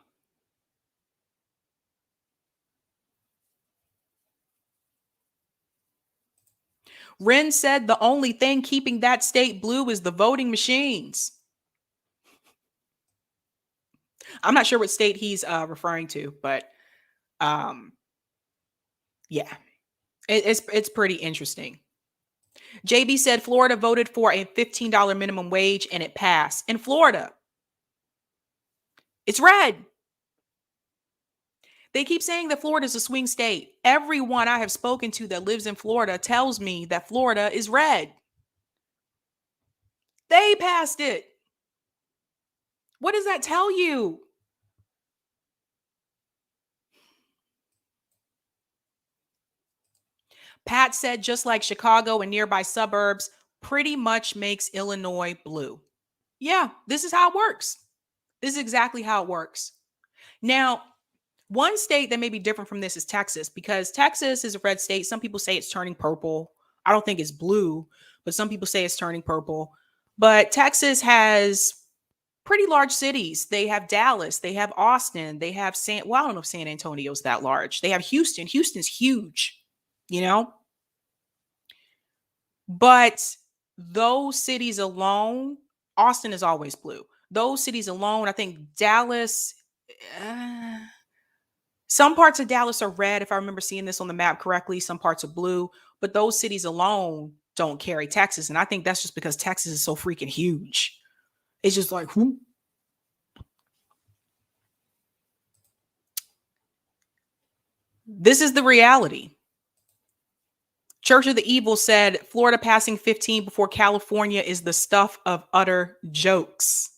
Wren said the only thing keeping that state blue is the voting machines. I'm not sure what state he's referring to, but yeah, it's pretty interesting. JB said Florida voted for a $15 minimum wage and it passed. In Florida, it's red. They keep saying that Florida is a swing state. Everyone I have spoken to that lives in Florida tells me that Florida is red. They passed it. What does that tell you? Pat said just like Chicago and nearby suburbs pretty much makes Illinois blue. Yeah, this is how it works. This is exactly how it works. Now, one state that may be different from this is Texas, because Texas is a red state. Some people say it's turning purple. I don't think it's blue, but some people say it's turning purple. But Texas has pretty large cities. They have Dallas, they have Austin, they have I don't know if San Antonio's that large. They have Houston. Houston's huge, you know? But those cities alone, Austin is always blue. Those cities alone, I think Dallas, some parts of Dallas are red, if I remember seeing this on the map correctly. Some parts are blue, but those cities alone don't carry Texas. And I think that's just because Texas is so freaking huge. It's just like, whoop. This is the reality. Church of the Evil said Florida passing 15 before California is the stuff of utter jokes.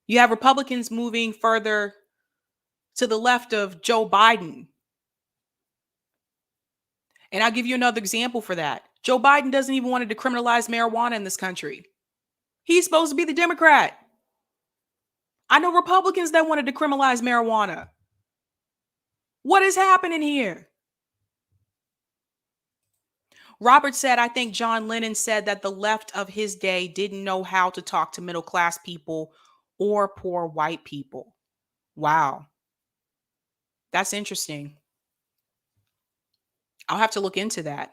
You have Republicans moving further to the left of Joe Biden. And I'll give you another example for that. Joe Biden doesn't even want to decriminalize marijuana in this country. He's supposed to be the Democrat. I know Republicans that want to decriminalize marijuana. What is happening here? Robert said, I think John Lennon said that the left of his day didn't know how to talk to middle class people or poor white people. Wow. That's interesting. I'll have to look into that.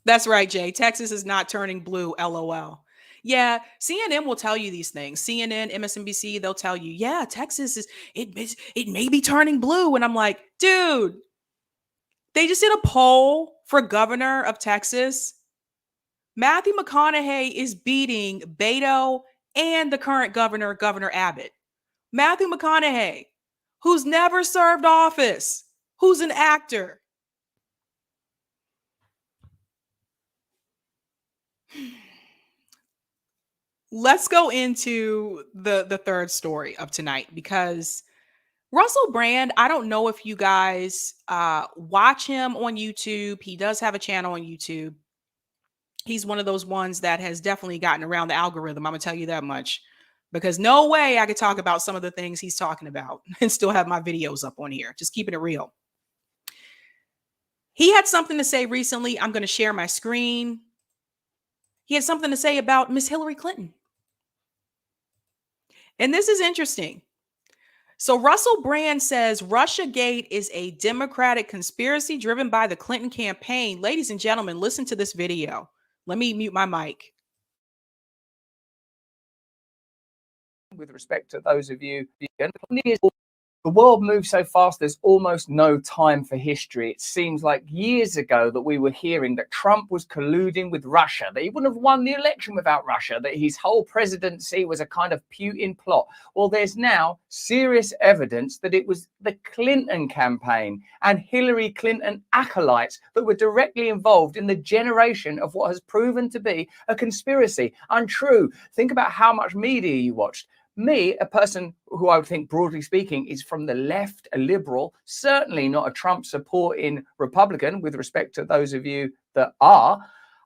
That's right, Jay. Texas is not turning blue, LOL. Yeah, CNN will tell you these things. CNN, MSNBC, they'll tell you, yeah, Texas is, it may be turning blue. And I'm like, dude, they just did a poll for governor of Texas. Matthew McConaughey is beating Beto and the current governor, Governor Abbott. Matthew McConaughey, who's never served office, who's an actor. Let's go into the third story of tonight, because Russell Brand, I don't know if you guys watch him on YouTube. He does have a channel on YouTube. He's one of those ones that has definitely gotten around the algorithm. I'm going to tell you that much, because no way I could talk about some of the things he's talking about and still have my videos up on here. Just keeping it real. He had something to say recently. I'm going to share my screen. He had something to say about Miss Hillary Clinton. And this is interesting. So Russell Brand says Russiagate is a Democratic conspiracy driven by the Clinton campaign. Ladies and gentlemen, listen to this video. Let me mute my mic. With respect to those of you, the world moves so fast, there's almost no time for history. It seems like years ago that we were hearing that Trump was colluding with Russia, that he wouldn't have won the election without Russia, that his whole presidency was a kind of Putin plot. Well, there's now serious evidence that it was the Clinton campaign and Hillary Clinton acolytes that were directly involved in the generation of what has proven to be a conspiracy. Untrue. Think about how much media you watched. Me, a person who I would think, broadly speaking, is from the left, a liberal, certainly not a Trump supporting Republican, with respect to those of you that are,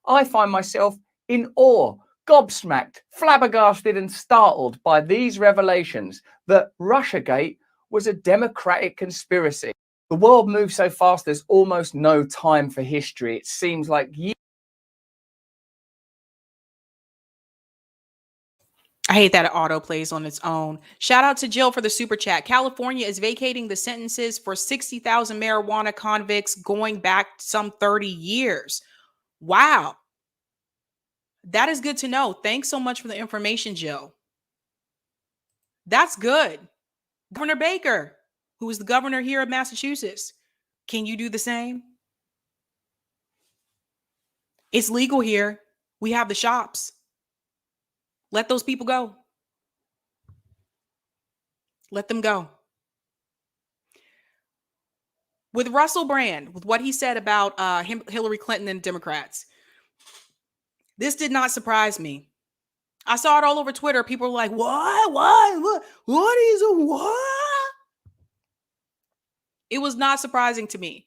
I find myself in awe, gobsmacked, flabbergasted and startled by these revelations that Russiagate was a Democratic conspiracy. The world moves so fast, there's almost no time for history. It seems like I I hate that it auto plays on its own. Shout out to Jill for the super chat. California is vacating the sentences for 60,000 marijuana convicts going back some 30 years. Wow. That is good to know. Thanks so much for the information, Jill. That's good. Governor Baker, who is the governor here of Massachusetts, can you do the same? It's legal here. We have the shops. Let those people go. Let them go. With Russell Brand, with what he said about Hillary Clinton and Democrats, this did not surprise me. I saw it all over Twitter. People were like, what is a what? It was not surprising to me.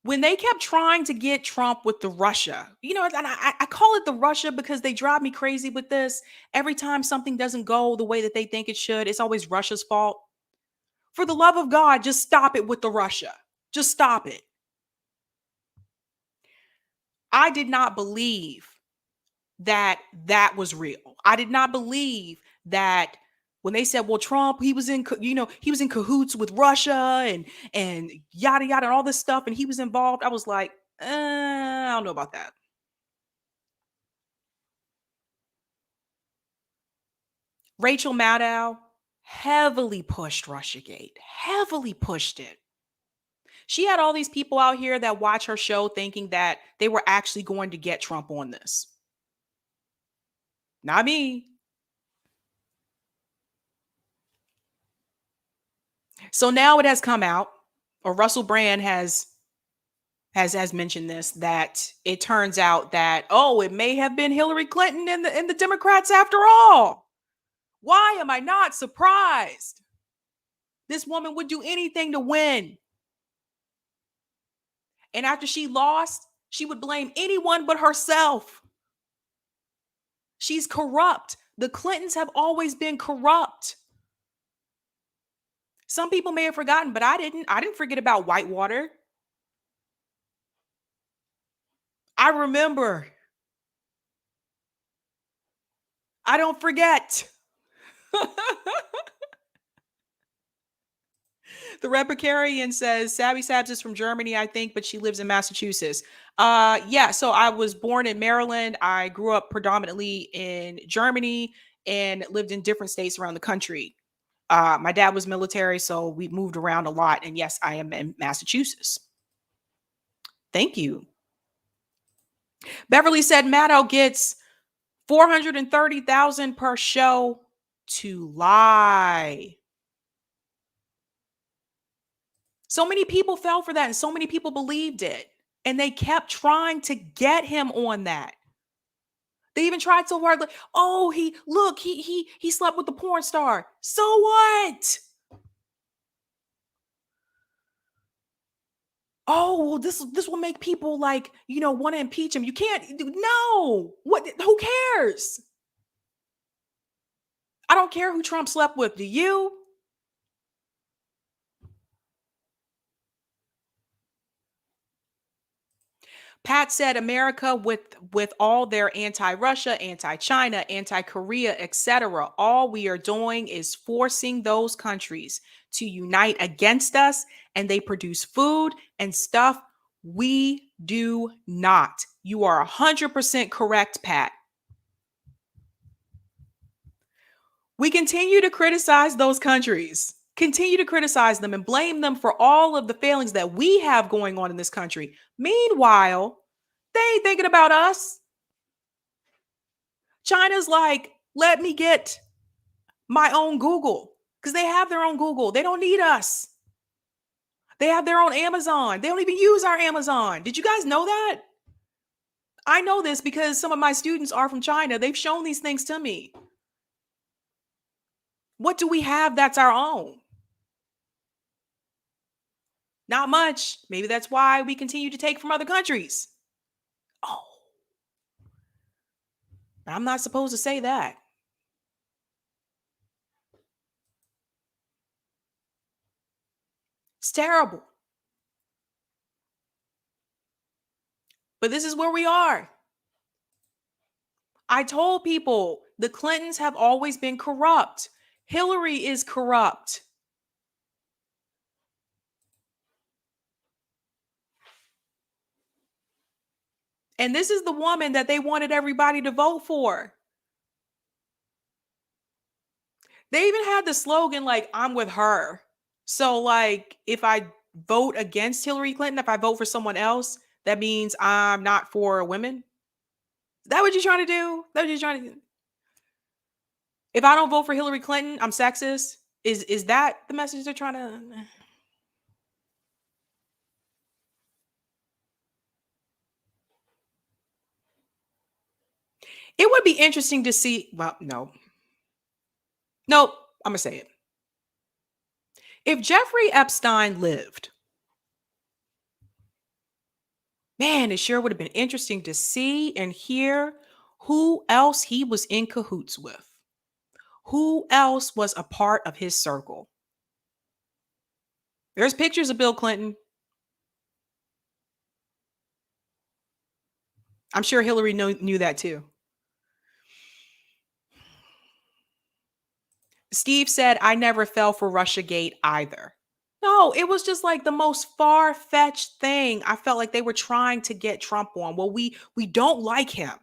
When they kept trying to get Trump with the Russia, and I call it the Russia because they drive me crazy with this. Every time something doesn't go the way that they think it should, it's always Russia's fault. For the love of God, just stop it with the Russia. Just stop it. I did not believe that that was real. I did not believe that when they said, well, Trump, he was in cahoots with Russia and yada, yada, and all this stuff, and he was involved. I was like, I don't know about that. Rachel Maddow heavily pushed Russiagate, heavily pushed it. She had all these people out here that watch her show thinking that they were actually going to get Trump on this. Not me. So now it has come out, or Russell Brand has mentioned this, that it turns out that, it may have been Hillary Clinton and the Democrats after all. Why am I not surprised? This woman would do anything to win. And after she lost, she would blame anyone but herself. She's corrupt. The Clintons have always been corrupt. Some people may have forgotten, but I didn't. I didn't forget about Whitewater. I remember. I don't forget. The Replicarian says Sabby Sabs is from Germany, I think, but she lives in Massachusetts. Yeah, so I was born in Maryland. I grew up predominantly in Germany and lived in different states around the country. My dad was military, so we moved around a lot. And yes, I am in Massachusetts. Thank you. Beverly said Maddow gets $430,000 per show to lie. So many people fell for that, and so many people believed it. And they kept trying to get him on that. They even tried so hard, like, he slept with the porn star. So what? Oh, well, this will make people want to impeach him. You can't. No. What? Who cares? I don't care who Trump slept with. Do you? Pat said America with all their anti-Russia, anti-China, anti-Korea, etc. All we are doing is forcing those countries to unite against us, and they produce food and stuff we do not. You are 100% correct, Pat. We continue to criticize those countries. Continue to criticize them and blame them for all of the failings that we have going on in this country. Meanwhile, they ain't thinking about us. China's like, let me get my own Google, because they have their own Google. They don't need us. They have their own Amazon. They don't even use our Amazon. Did you guys know that? I know this because some of my students are from China. They've shown these things to me. What do we have that's our own? Not much. Maybe that's why we continue to take from other countries. Oh, I'm not supposed to say that. It's terrible. But this is where we are. I told people The Clintons have always been corrupt. Hillary is corrupt. And this is the woman that they wanted everybody to vote for. They even had the slogan like, I'm with her. So like, if I vote against Hillary Clinton, if I vote for someone else, that means I'm not for women. Is that what you're trying to do? That what you're trying to do? If I don't vote for Hillary Clinton, I'm sexist. Is that the message they're trying to? It would be interesting to see. Well, no. Nope. I'm going to say it. If Jeffrey Epstein lived, man, it sure would have been interesting to see and hear who else he was in cahoots with. Who else was a part of his circle? There's pictures of Bill Clinton. I'm sure Hillary knew that too. Steve said, I never fell for Russiagate either. No, it was just like the most far-fetched thing. I felt like they were trying to get Trump on. Well, we don't like him,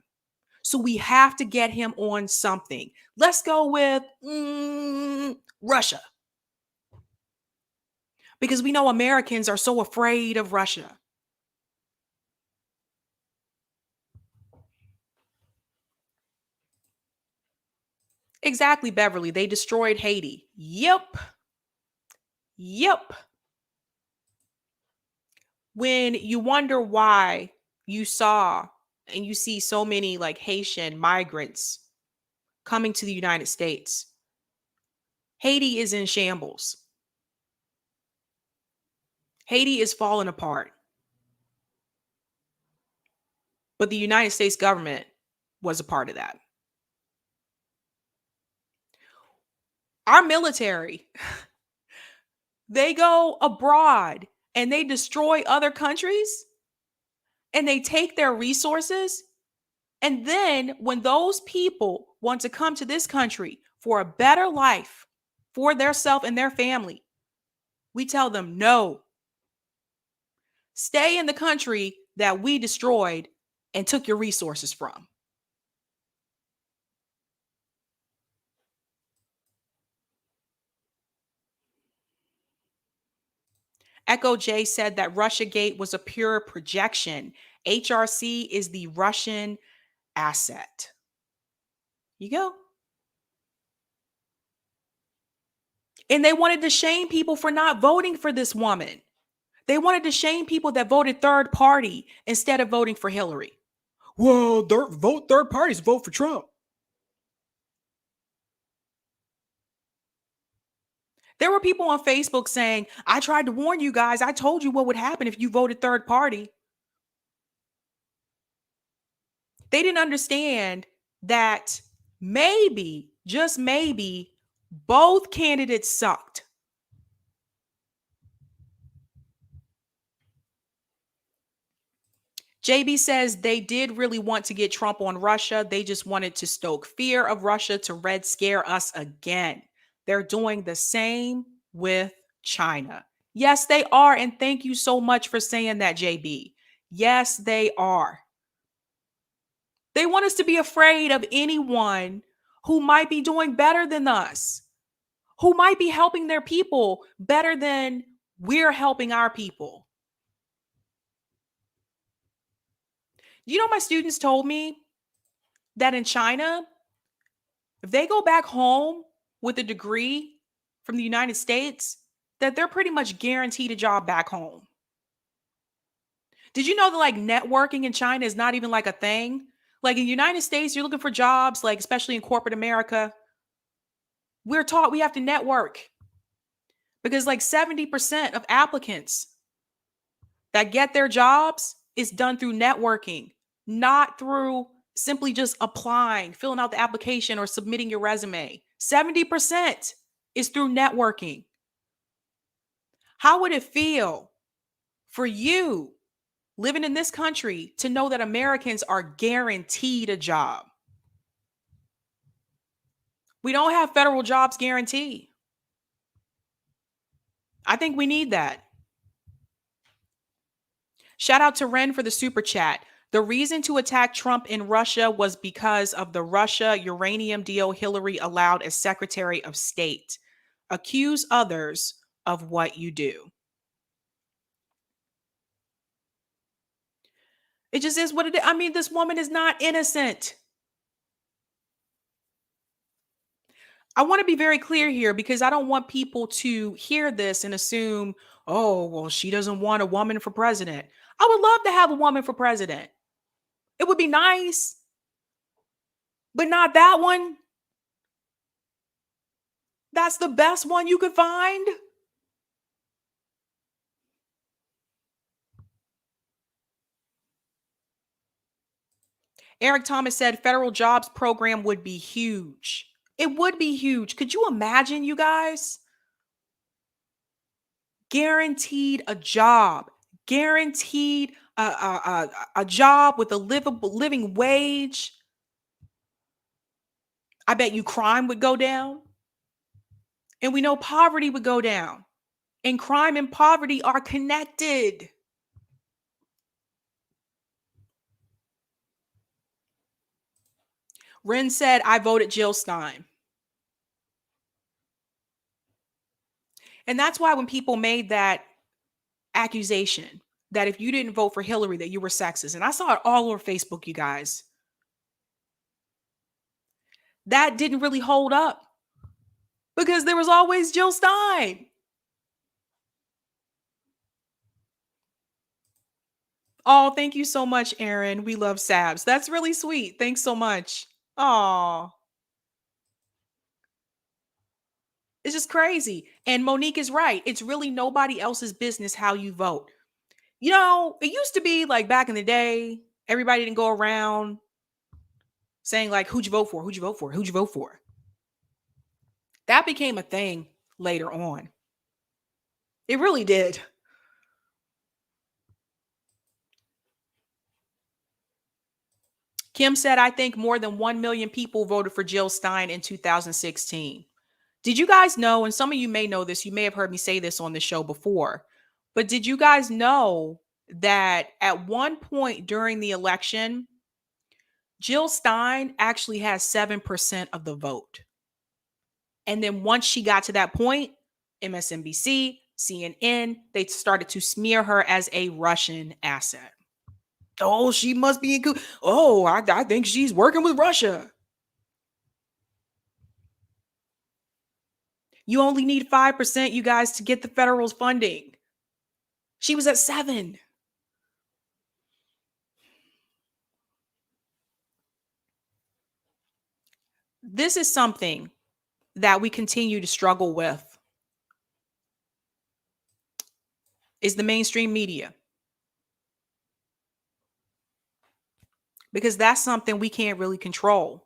so we have to get him on something. Let's go with Russia. Because we know Americans are so afraid of Russia. Exactly, Beverly. They destroyed Haiti. Yep. When you wonder why you saw and you see so many like Haitian migrants coming to the United States, Haiti is in shambles. Haiti is falling apart. But the United States government was a part of that. Our military, they go abroad and they destroy other countries and they take their resources. And then when those people want to come to this country for a better life for theirself and their family, we tell them, no, stay in the country that we destroyed and took your resources from. Echo J said that Russiagate was a pure projection. HRC is the Russian asset. You go. And they wanted to shame people for not voting for this woman. They wanted to shame people that voted third party instead of voting for Hillary. Well, vote third parties, vote for Trump. There were people on Facebook saying, I tried to warn you guys. I told you what would happen if you voted third party. They didn't understand that maybe, just maybe, both candidates sucked. JB says they did really want to get Trump on Russia. They just wanted to stoke fear of Russia to red scare us again. They're doing the same with China. Yes, they are. And thank you so much for saying that, JB. Yes, they are. They want us to be afraid of anyone who might be doing better than us, who might be helping their people better than we're helping our people. You know, my students told me that in China, if they go back home with a degree from the United States, that they're pretty much guaranteed a job back home. Did you know that like networking in China is not even like a thing? Like in the United States, you're looking for jobs, like especially in corporate America. We're taught we have to network because like 70% of applicants that get their jobs is done through networking, not through simply just applying, filling out the application or submitting your resume. 70% is through networking. How would it feel for you living in this country to know that Americans are guaranteed a job? We don't have federal jobs guarantee. I think we need that. Shout out to Ren for the super chat. The reason to attack Trump in Russia was because of the Russia uranium deal Hillary allowed as Secretary of State. Accuse others of what you do. It just is what it is. I mean, this woman is not innocent. I want to be very clear here because I don't want people to hear this and assume, oh, well, she doesn't want a woman for president. I would love to have a woman for president. It would be nice, but not that one. That's the best one you could find. Eric Thomas said federal jobs program would be huge. It would be huge. Could you imagine, you guys? Guaranteed a job, guaranteed a job with a living wage. I bet you crime would go down. And we know poverty would go down. And crime and poverty are connected. Ren said, I voted Jill Stein. And that's why when people made that accusation that if you didn't vote for Hillary, that you were sexist. And I saw it all over Facebook, you guys. That didn't really hold up because there was always Jill Stein. Oh, thank you so much, Aaron. We love Sabs. That's really sweet. Thanks so much. Oh, it's just crazy. And Monique is right. It's really nobody else's business how you vote. You know, it used to be like back in the day, everybody didn't go around saying like, who'd you vote for? Who'd you vote for? Who'd you vote for? That became a thing later on. It really did. Kim said, I think more than 1 million people voted for Jill Stein in 2016. Did you guys know, and some of you may know this, you may have heard me say this on the show before, but did you guys know that at one point during the election, Jill Stein actually has 7% of the vote? And then once she got to that point, MSNBC, CNN, they started to smear her as a Russian asset. Oh, she must be in. Oh, I think she's working with Russia. You only need 5%, you guys, to get the federal funding. She was at 7. This is something that we continue to struggle with. Is the mainstream media. Because that's something we can't really control.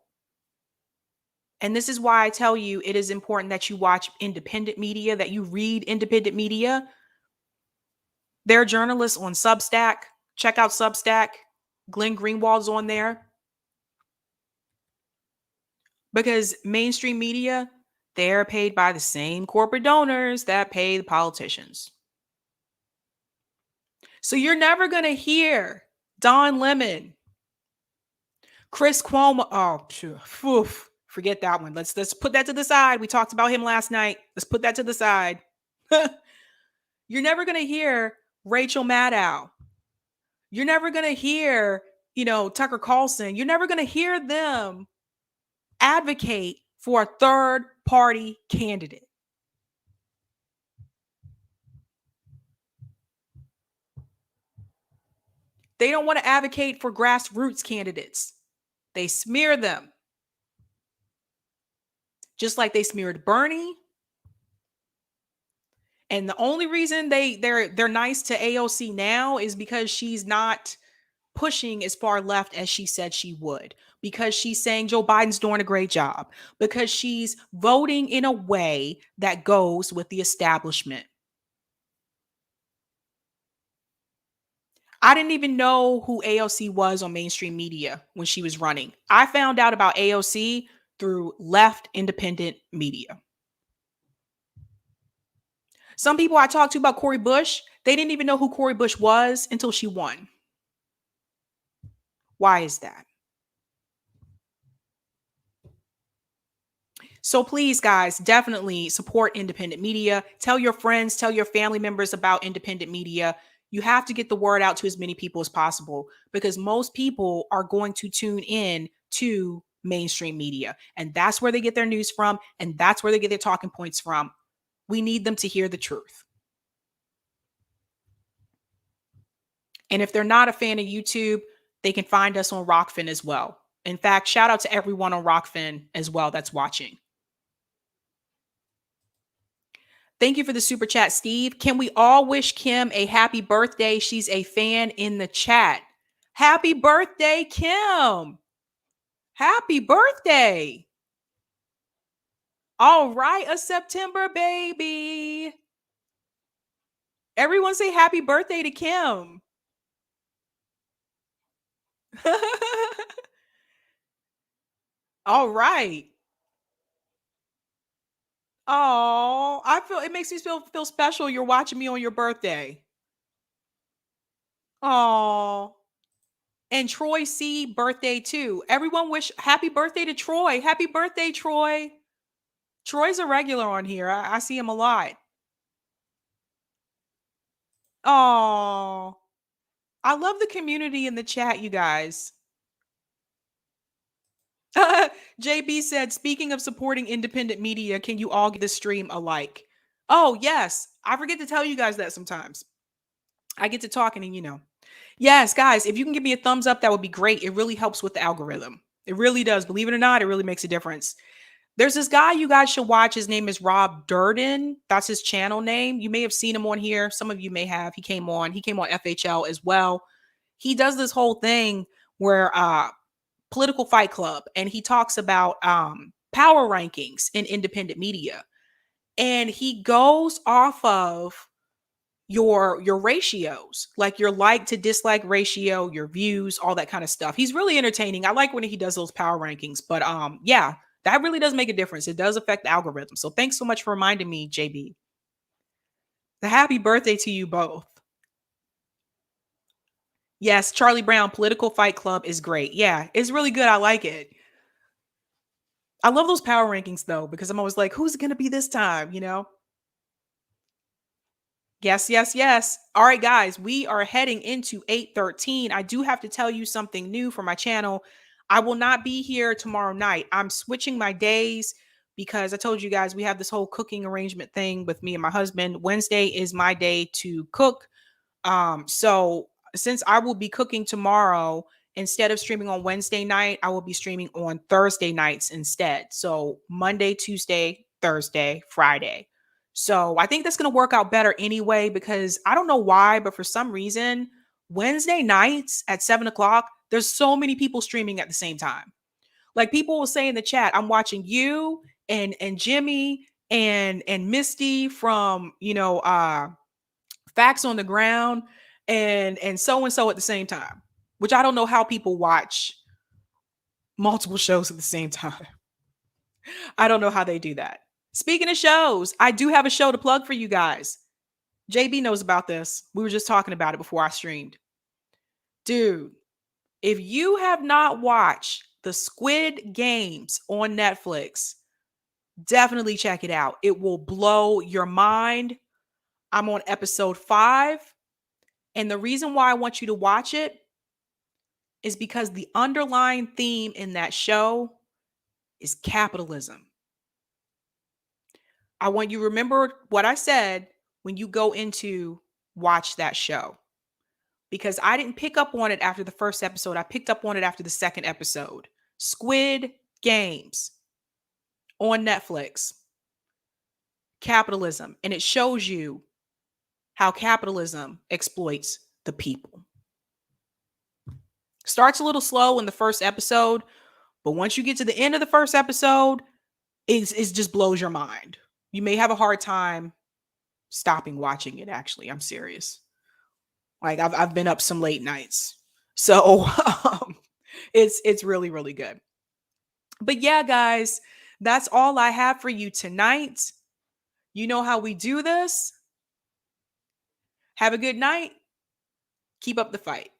And this is why I tell you it is important that you watch independent media, that you read independent media. There are journalists on Substack. Check out Substack. Glenn Greenwald's on there. Because mainstream media, they're paid by the same corporate donors that pay the politicians. So you're never going to hear Don Lemon, Chris Cuomo. Oh, forget that one. Let's put that to the side. We talked about him last night. Let's put that to the side. You're never going to hear Rachel Maddow. You're never going to hear, Tucker Carlson. You're never going to hear them advocate for a third party candidate. They don't want to advocate for grassroots candidates. They smear them. Just like they smeared Bernie. And the only reason they're nice to AOC now is because she's not pushing as far left as she said she would. Because she's saying Joe Biden's doing a great job. Because she's voting in a way that goes with the establishment. I didn't even know who AOC was on mainstream media when she was running. I found out about AOC through left independent media. Some people I talked to about Cori Bush, they didn't even know who Cori Bush was until she won. Why is that? So please, guys, definitely support independent media. Tell your friends, tell your family members about independent media. You have to get the word out to as many people as possible because most people are going to tune in to mainstream media. And that's where they get their news from. And that's where they get their talking points from. We need them to hear the truth. And if they're not a fan of YouTube, they can find us on Rockfin as well. In fact, shout out to everyone on Rockfin as well that's watching. Thank you for the super chat, Steve. Can we all wish Kim a happy birthday? She's a fan in the chat. Happy birthday, Kim. Happy birthday. All right, a September baby. Everyone say happy birthday to Kim. All right. Oh, I feel it makes me feel special. You're watching me on your birthday. Oh, and Troy C birthday too. Everyone wish happy birthday to Troy. Happy birthday, Troy. Troy's a regular on here. I see him a lot. Oh, I love the community in the chat, you guys. JB said, speaking of supporting independent media, can you all give the stream a like? Oh, yes. I forget to tell you guys that sometimes. I get to talking and Yes, guys, if you can give me a thumbs up, that would be great. It really helps with the algorithm. It really does. Believe it or not, it really makes a difference. There's this guy you guys should watch. His name is Rob Durden. That's his channel name. You may have seen him on here. Some of you may have. He came on FHL as well. He does this whole thing where Political Fight Club, and he talks about power rankings in independent media. And he goes off of your ratios, like your like to dislike ratio, your views, all that kind of stuff. He's really entertaining. I like when he does those power rankings, but yeah, that really does make a difference. It does affect the algorithm. So thanks so much for reminding me, JB. The happy birthday to you both. Yes, Charlie Brown, Political Fight Club is great. Yeah, it's really good. I like it. I love those power rankings though, because I'm always like, who's it going to be this time? Yes, yes, yes. All right, guys, we are heading into 8:13. I do have to tell you something new for my channel. I will not be here tomorrow night. I'm switching my days because I told you guys we have this whole cooking arrangement thing with me and my husband. Wednesday is my day to cook. So since I will be cooking tomorrow, instead of streaming on Wednesday night, I will be streaming on Thursday nights instead. So Monday, Tuesday, Thursday, Friday. So I think that's going to work out better anyway, because I don't know why, but for some reason, Wednesday nights at 7 o'clock, there's so many people streaming at the same time. Like people will say in the chat, I'm watching you and Jimmy and Misty from, Facts on the Ground and so at the same time, which I don't know how people watch multiple shows at the same time. I don't know how they do that. Speaking of shows, I do have a show to plug for you guys. JB knows about this. We were just talking about it before I streamed. Dude, if you have not watched the Squid Games on Netflix, definitely check it out. It will blow your mind. I'm on episode 5. And the reason why I want you to watch it is because the underlying theme in that show is capitalism. I want you to remember what I said when you go into watch that show, because I didn't pick up on it after the first episode. I picked up on it after the second episode. Squid Games on Netflix. Capitalism. And it shows you how capitalism exploits the people. Starts a little slow in the first episode, but once you get to the end of the first episode, it just blows your mind. You may have a hard time stopping watching it, actually. I'm serious. Like I've been up some late nights. So it's really, really good. But yeah, guys, that's all I have for you tonight. You know how we do this. Have a good night. Keep up the fight.